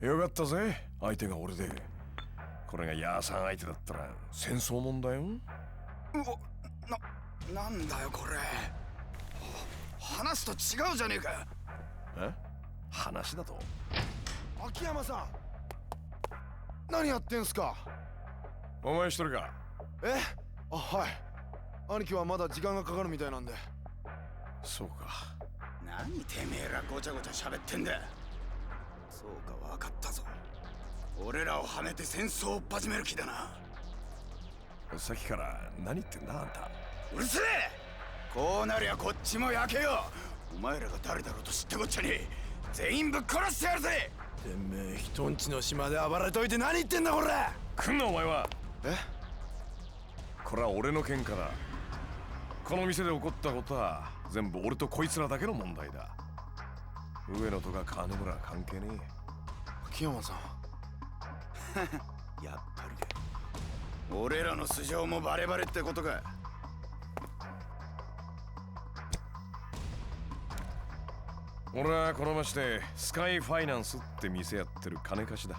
れ。よかったぜ、相手が俺で。これがヤーさん相手だったら戦争もんだよ。なんだよこれ。話と違うじゃねえか。え？話だと？秋山さん、何やってんすか？お前一人か？あ、はい。兄貴はまだ時間がかかるみたいなんで。そうか。何てめえらごちゃごちゃ喋ってんだ。そうか、分かったぞ。俺らをはめて戦争を始める気だな。さっきから何言ってんだあんた。うるせえ。こうなりゃこっちも焼けよ。お前らが誰だろうと知ったこっちゃねえ。全員ぶっ殺してやるぜ。てめえ人んちの島で暴れといて何言ってんだこれ。来んなお前は。え、これは俺の喧嘩だ。この店で起こったことは全部俺とこいつらだけの問題だ。上野とか金村は関係ねえ。秋山さんやっぱりか。俺らの素性もバレバレってことか。俺はこの町でスカイファイナンスって店やってる金貸しだ。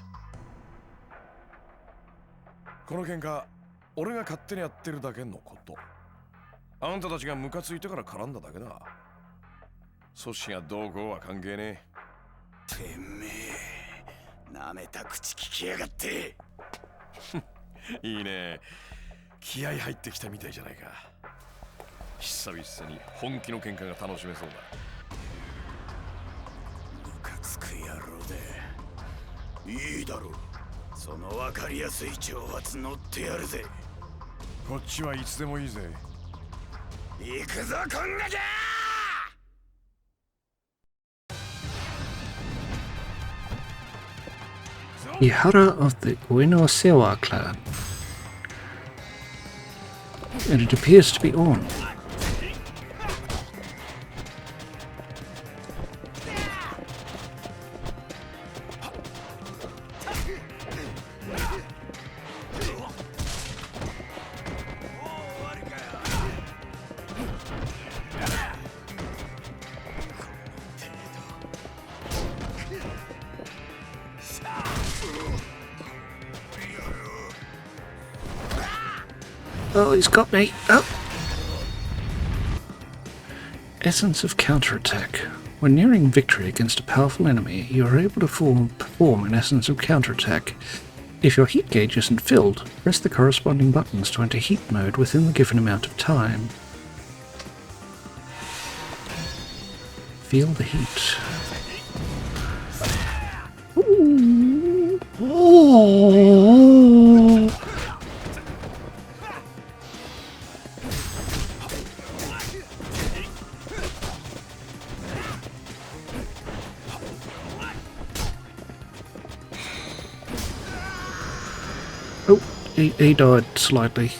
この喧嘩俺が勝手にやってるだけのこと。あんたたちがムカついてから絡んだだけだ。組織がどうこうは関係ねてめえ、なめた口聞きやがって。え。いいね。気合入ってきたみたいじゃないか。久々に本気の喧嘩が楽しめそうだ。ムカつく野郎でいいだろう。その分かりやすい挑発乗ってやるぜ。こっちはいつでもいいぜ。行くぞこんなきゃ。Ihara of the Ueno-Sewa clan. And it appears to be on. Oh, he's got me. Oh. Essence of counterattack. When nearing victory against a powerful enemy, you are able to perform an essence of counterattack. If your heat gauge isn't filled, press the corresponding buttons to enter heat mode within the given amount of time. Feel the heat. Ooh. Oh. He died slightly.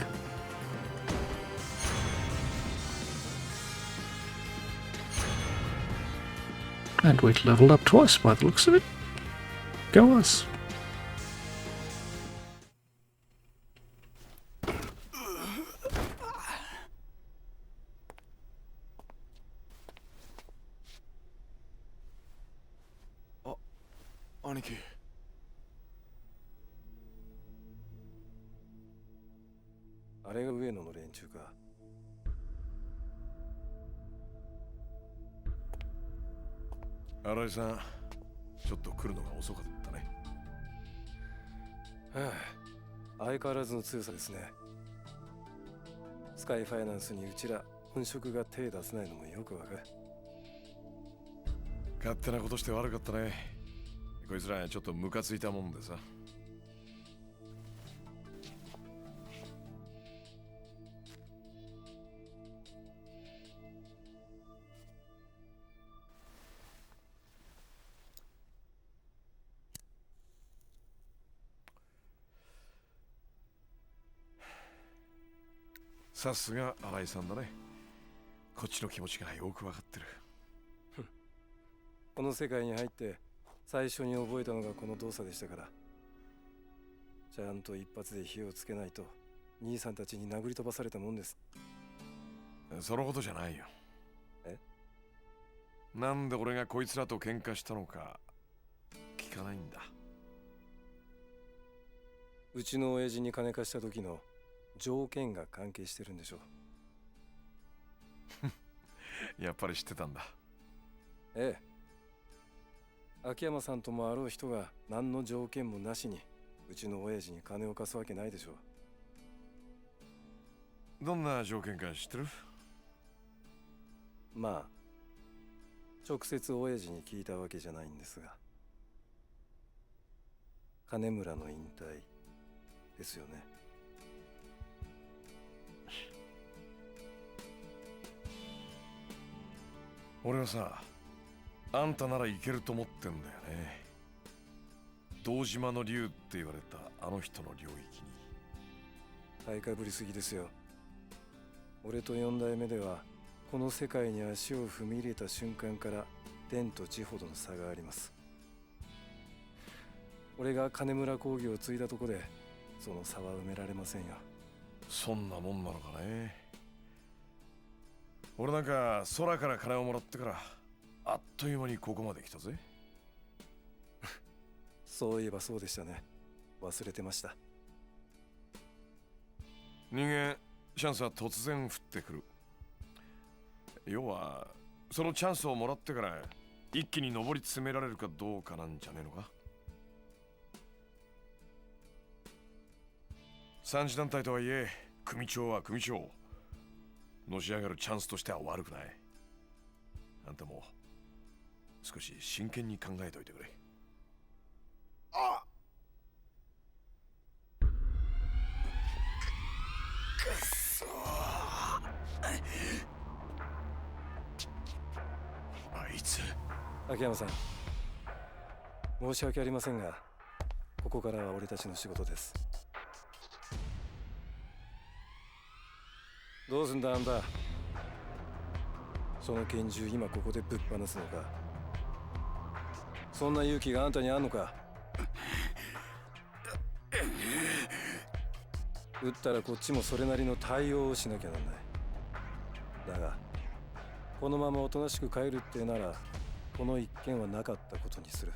And we leveled up twice by the looks of it. Go us. Oh, 兄貴。あれが上野の連中か。新井さん、ちょっと来るのが遅かったね。はあ、相変わらずの強さですね。スカイファイナンスにうちら本職が手出せないのもよくわかる。勝手なことして悪かったね。こいつらちょっとムカついたもんでさ。さすが新井さんだね。こっちの気持ちがよくわかってる。この世界に入って最初に覚えたのがこの動作でしたから。ちゃんと一発で火をつけないと兄さんたちに殴り飛ばされたもんです。そのことじゃないよ。え？なんで俺がこいつらと喧嘩したのか聞かないんだ。うちの親父に金貸した時の条件が関係してるんでしょう。やっぱり知ってたんだ。ええ。秋山さんともあろう人が何の条件もなしにうちの親父に金を貸すわけないでしょう。どんな条件か知ってる？まあ直接親父に聞いたわけじゃないんですが、金村の引退ですよね。俺はさ、あんたならいけると思ってんだよね。堂島の竜って言われたあの人の領域に。買いかぶりすぎですよ。俺と4代目ではこの世界に足を踏み入れた瞬間から天と地ほどの差があります。俺が金村工業を継いだとこでその差は埋められませんよ。そんなもんなのかね。俺なんか空から金をもらってからあっという間にここまで来たぜ。そういえばそうでしたね。忘れてました。人間チャンスは突然降ってくる。要はそのチャンスをもらってから一気に上り詰められるかどうかなんじゃねえのか。三次団体とはいえ組長は組長、のし上がるチャンスとしては悪くない。あんたも少し真剣に考えておいてくれ。あっ、くそあいつ。秋山さん、申し訳ありませんがここからは俺たちの仕事です。どうすんだあんた。その拳銃今ここでぶっ放すのか。そんな勇気があんたにあんのか。撃ったらこっちもそれなりの対応をしなきゃなんない。だがこのままおとなしく帰るってならこの一件はなかったことにする。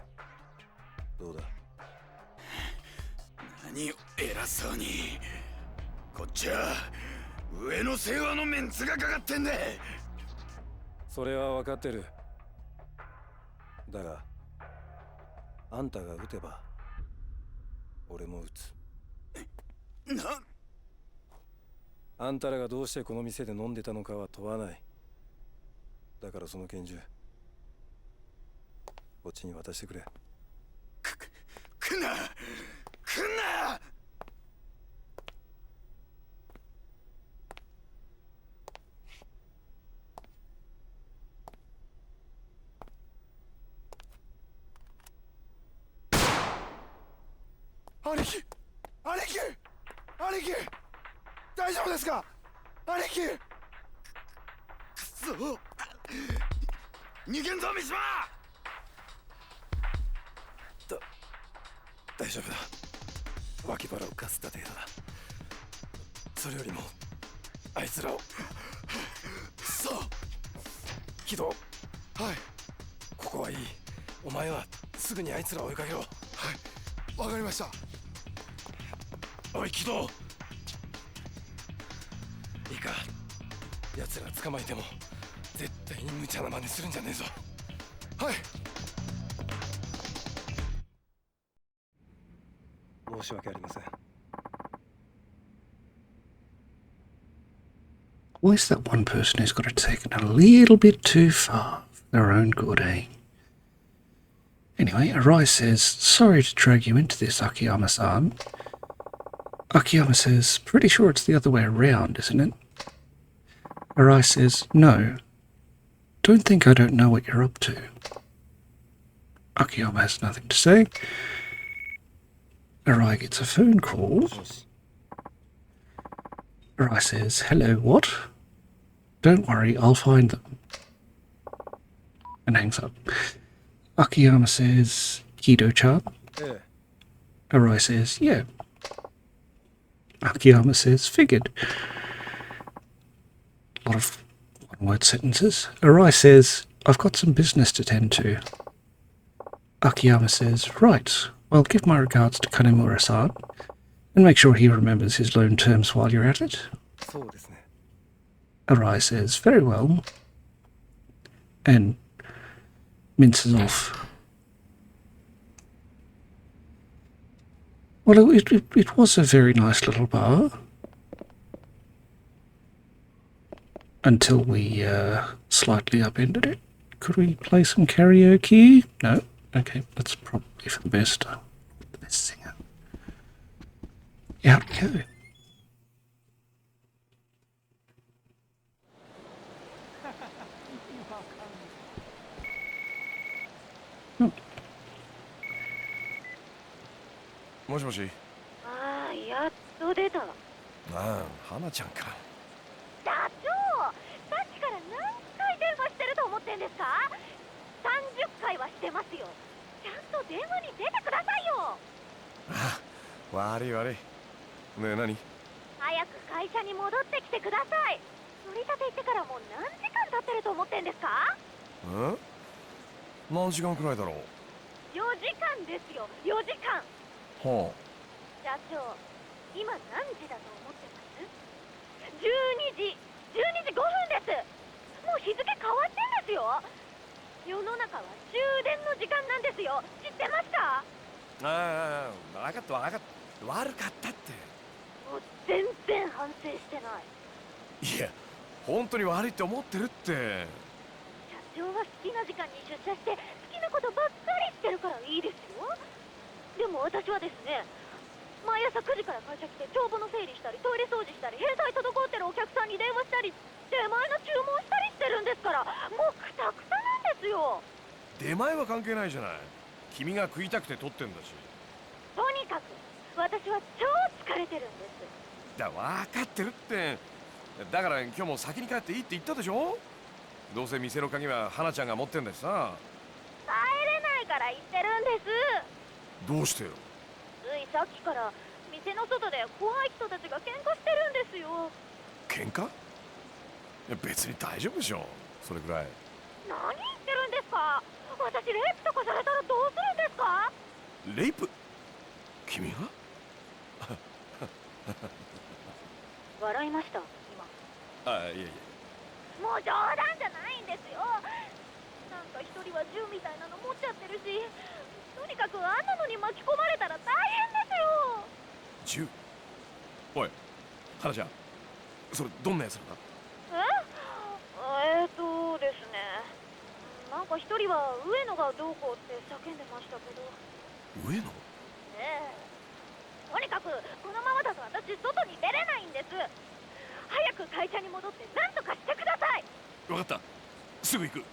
どうだ。何を偉そうに。こっちは上の世話のメンツがかかってんだ。それは分かってる。だがあんたが撃てば俺も撃つ。あんたらがどうしてこの店で飲んでたのかは問わない。だからその拳銃こっちに渡してくれ。来んな来んな。兄貴、兄貴、兄貴、大丈夫ですか兄貴。くそ、逃げんぞ三島。大丈夫だ。脇腹をかすった程度だ。それよりもあいつらを。くそ。木戸、はい、ここはいい。お前はすぐにあいつらを追いかけろ。はい、わかりました。おい木戸、いいか、奴ら捕まえても絶対に無茶な真似するんじゃねえぞ。はい。申し訳ありません。Always that one person who's got it taken a little bit too far for their own good, eh? Anyway, Arai says, sorry to drag you into this, Akiyama-san. Akiyama says, pretty sure it's the other way around, isn't it? Arai says, no. Don't think I don't know what you're up to. Akiyama has nothing to say. Arai gets a phone call. Arai says, hello, what? Don't worry, I'll find them. And hangs up. Akiyama says, Kido-chan? Yeah. Arai says, yeah. Akiyama says, figured. A lot of one-word sentences. Arai says, I've got some business to tend to. Akiyama says, right, well, give my regards to Kanemura-san, and make sure he remembers his loan terms while you're at it. そうですね。 Arai says, very well, and minces off. Well, it was a very nice little bar. Until we slightly upended it. Could we play some karaoke? No? Okay, that's probably for the best. The best singer. Out we go. もしもし。ああ、やっと出た。ああ、花ちゃんか。社長、さっきから何回電話してると思ってんですか？30回はしてますよ。ちゃんと電話に出てくださいよ。ああ、悪い悪い。ねえ、何？早く会社に戻ってきてください。取り立て行ってからもう何時間経ってると思ってんですか？何時間くらいだろう。4時間ですよ、4時間。は社長、今何時だと思ってます？ 12 時、12時5分です。もう日付変わってんですよ。世の中は終電の時間なんですよ。知ってました？あ、分かった分かった。悪かったって。もう全然反省してない。いや、本当に悪いって思ってるって。社長は好きな時間に出社して好きなことばっかりしてるからいいですよ。でも私はですね、毎朝9時から会社来て帳簿の整理したりトイレ掃除したり返済滞ってるお客さんに電話したり出前の注文したりしてるんですから、もうクタクタなんですよ。出前は関係ないじゃない。君が食いたくて取ってんだし。とにかく私は超疲れてるんです。分かってるって。だから今日も先に帰っていいって言ったでしょ。どうせ店の鍵は花ちゃんが持ってんだしさ。帰れないから言ってるんです。どうしてよ。ついさっきから店の外で怖い人たちが喧嘩してるんですよ。喧嘩？いや別に大丈夫でしょ、それくらい。何言ってるんですか？私レイプとかされたらどうするんですか？レイプ？君が？笑いました今。あ、いやいや。もう冗談じゃないんですよ。なんか一人は銃みたいなの持っちゃってるし、とにかくあんなのに巻き込まれたら大変ですよ。銃？おい、花ちゃん、それどんなやつなんだ？ですね、なんか一人は上野がどうこうって叫んでましたけど。上野？ええ、とにかくこのままだと私外に出れないんです。早く会社に戻って何とかしてください。分かった、すぐ行く。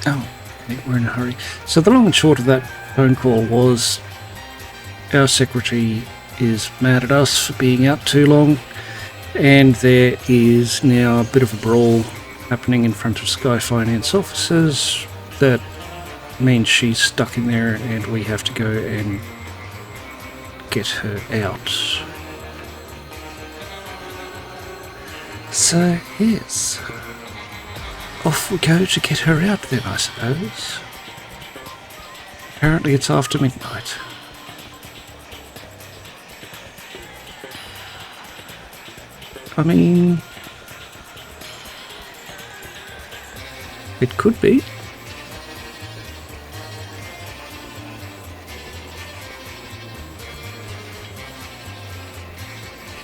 Oh, okay, we're in a hurry. So the long and short of that phone call was our secretary is mad at us for being out too long, and there is now a bit of a brawl happening in front of Sky Finance offices. That means she's stuck in there and we have to go and get her out. So, yes. Off we go to get her out then, I suppose. Apparently it's after midnight. I mean, it could be.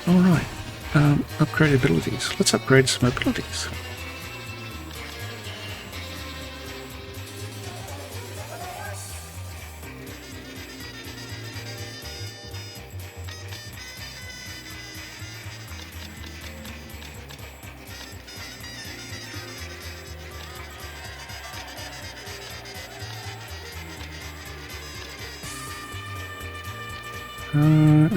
Alright, upgrade abilities. Let's upgrade some abilities.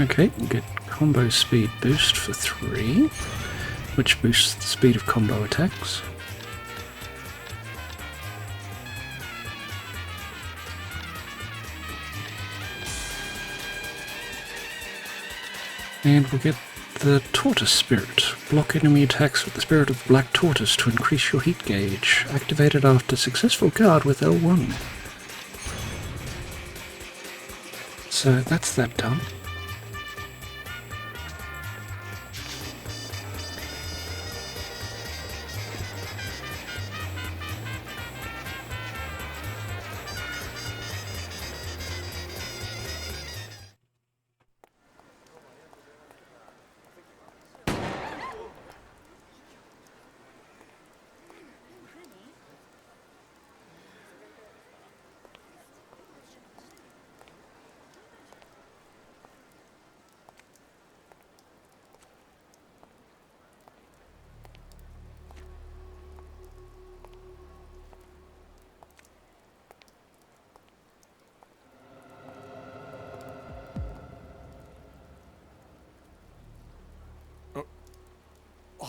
Okay, get combo speed boost for 3, which boosts the speed of combo attacks. And we'll get the Tortoise Spirit. Block enemy attacks with the Spirit of the Black Tortoise to increase your heat gauge. Activated after successful guard with L1. So that's that done.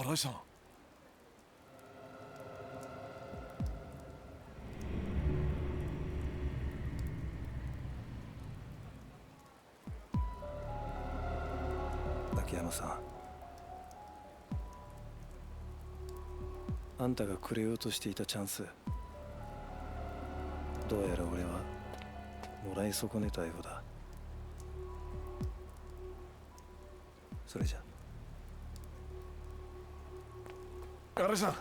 新井さん。秋山さん、あんたがくれようとしていたチャンス、どうやら俺はもらい損ねたようだ。それじゃ。新井さん。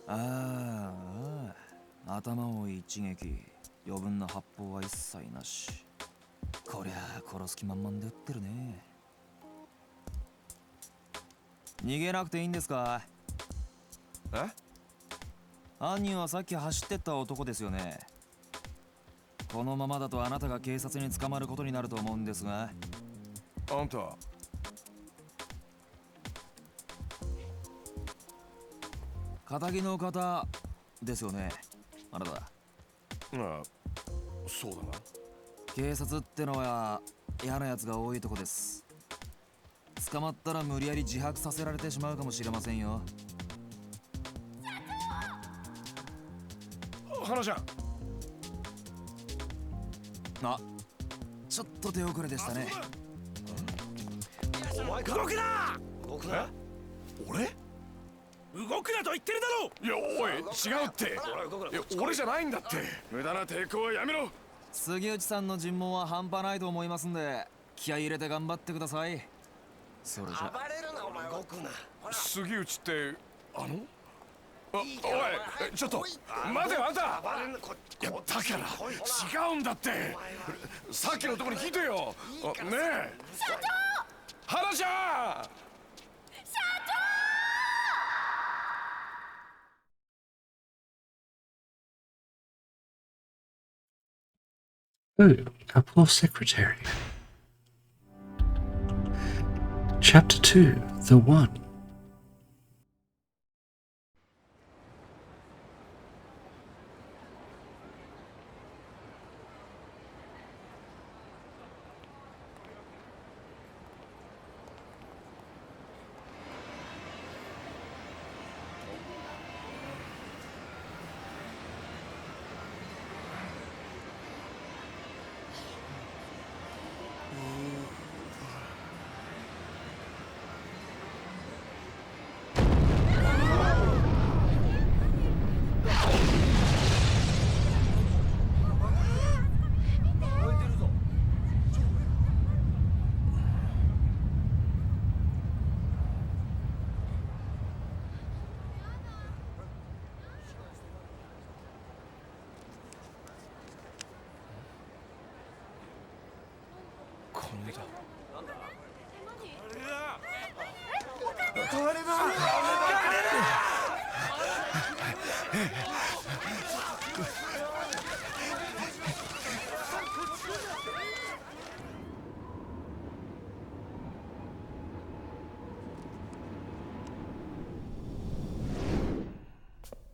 ああ、頭を一撃、余分な発砲は一切なし。こりゃあ殺す気満々で撃ってるね。逃げなくていいんですか？え？犯人はさっき走ってった男ですよね。このままだとあなたが警察に捕まることになると思うんですが。あんた。仇の方ですよね、あなた。ああ、そうだな。警察ってのは嫌なやつが多いとこです。捕まったら無理やり自白させられてしまうかもしれませんよ。花ちゃん。あ、ちょっと手遅れでしたね。お前か。動くな。動くな。俺？動くなと言ってるだろう。いや、おい、違うって。いや、俺じゃないんだって。無駄な抵抗はやめろ。杉内さんの尋問は半端ないと思いますんで、気合い入れて頑張ってください。それじゃ。暴れるな、お前は。動くな。杉内ってあの？おい、ちょっと待てよ、あんた。いや、だから違うんだって。さっきのとこに聞いてよ。ねえ、社長。花ちゃん。Oh, our poor secretary. Chapter 2, The One.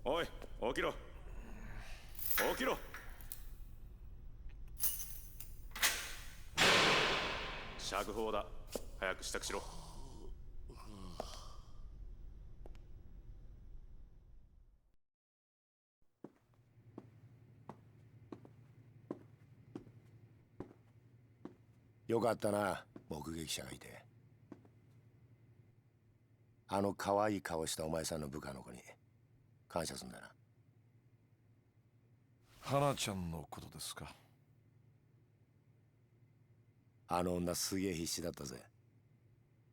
おい、起きろ。起きろ。釈放だ。早く支度しろ。よかったな、目撃者がいて。あの可愛い顔したお前さんの部下の子に感謝すんだな。花ちゃんのことですか？あの女すげえ必死だったぜ。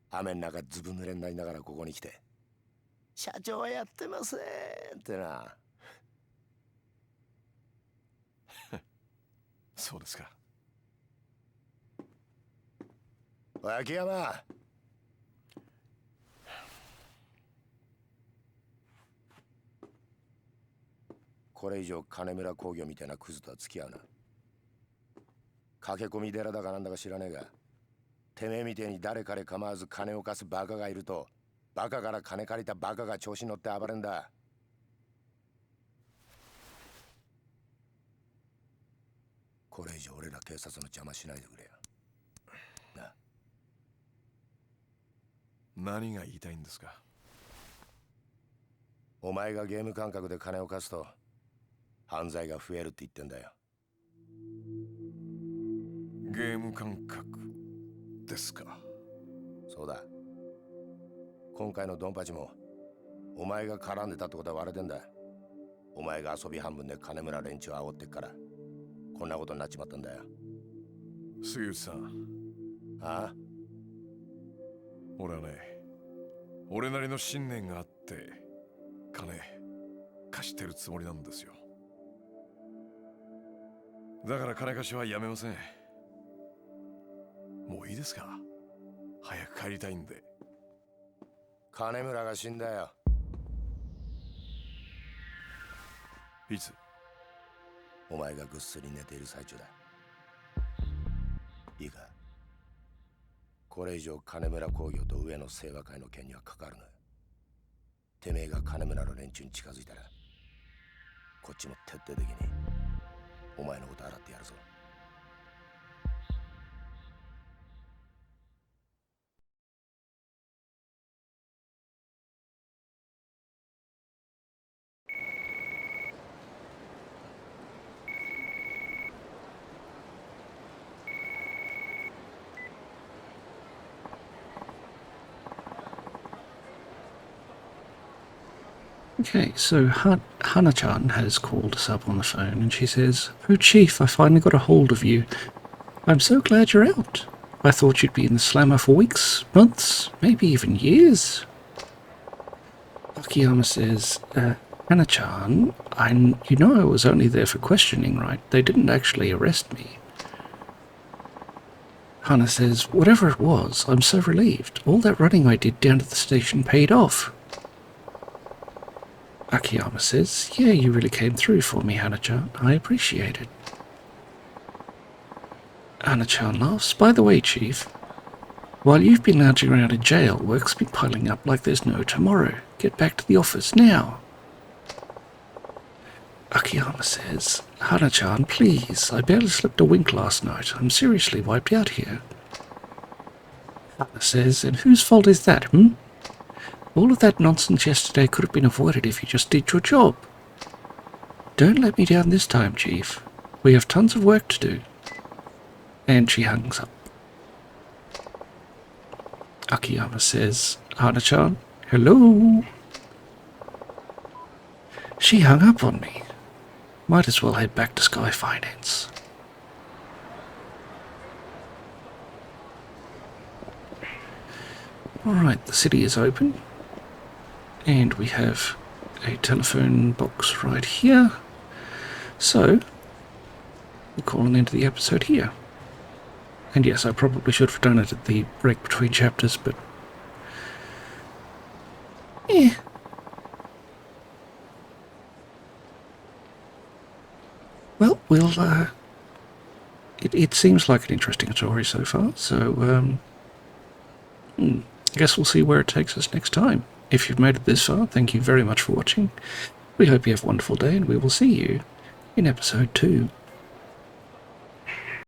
雨の中ずぶ濡れになりながらここに来て「社長はやってません」ってな。そうですか。秋山、これ以上金村工業みたいなクズとは付き合うな。駆け込み寺だかなんだか知らねえが、てめえみてえに誰彼構わず金を貸すバカがいると、バカから金借りたバカが調子に乗って暴れんだ。これ以上俺ら警察の邪魔しないでくれよ。何が言いたいんですか？お前がゲーム感覚で金を貸すと犯罪が増えるって言ってんだよ。ゲーム感覚ですか？そうだ。今回のドンパチもお前が絡んでたってことは割れてんだ。お前が遊び半分で金村連中を煽ってっからこんなことになっちまったんだよ。杉内さん。ああ？俺はね、俺なりの信念があって金貸してるつもりなんですよ。だから金貸しはやめません。もういいですか？早く帰りたいんで。金村が死んだよ。いつ？お前がぐっすり寝ている最中だ。いいか、これ以上金村工業と上野清和会の件には関わるな。てめえが金村の連中に近づいたらこっちも徹底的にお前のこと洗ってやるぞ。Okay, so Hana-chan has called us up on the phone and she says, "Oh Chief, I finally got a hold of you. I'm so glad you're out. I thought you'd be in the slammer for weeks, months, maybe even years." Akiyama says, Hana-chan, you know I was only there for questioning, right? They didn't actually arrest me." Hana says, "Whatever it was, I'm so relieved. All that running I did down to the station paid off." Akiyama says, "Yeah, you really came through for me, Hana-chan. I appreciate it." Hana-chan laughs. "By the way, Chief, while you've been lounging around in jail, work's been piling up like there's no tomorrow. Get back to the office now." Akiyama says, "Hana-chan, please. I barely slept a wink last night. I'm seriously wiped out here." Hana says, "And whose fault is that, All of that nonsense yesterday could have been avoided if you just did your job. Don't let me down this time, Chief. We have tons of work to do." And she hangs up. Akiyama says, "Hana-chan, hello?" She hung up on me. Might as well head back to Sky Finance. Alright, the city is open. And we have a telephone box right here. So, we're calling into the episode here. And yes, I probably should have done it at the break between chapters, but... yeah. Well, it seems like an interesting story so far, so, I guess we'll see where it takes us next time. If you've made it this far, thank you very much for watching. We hope you have a wonderful day, and we will see you in episode 2.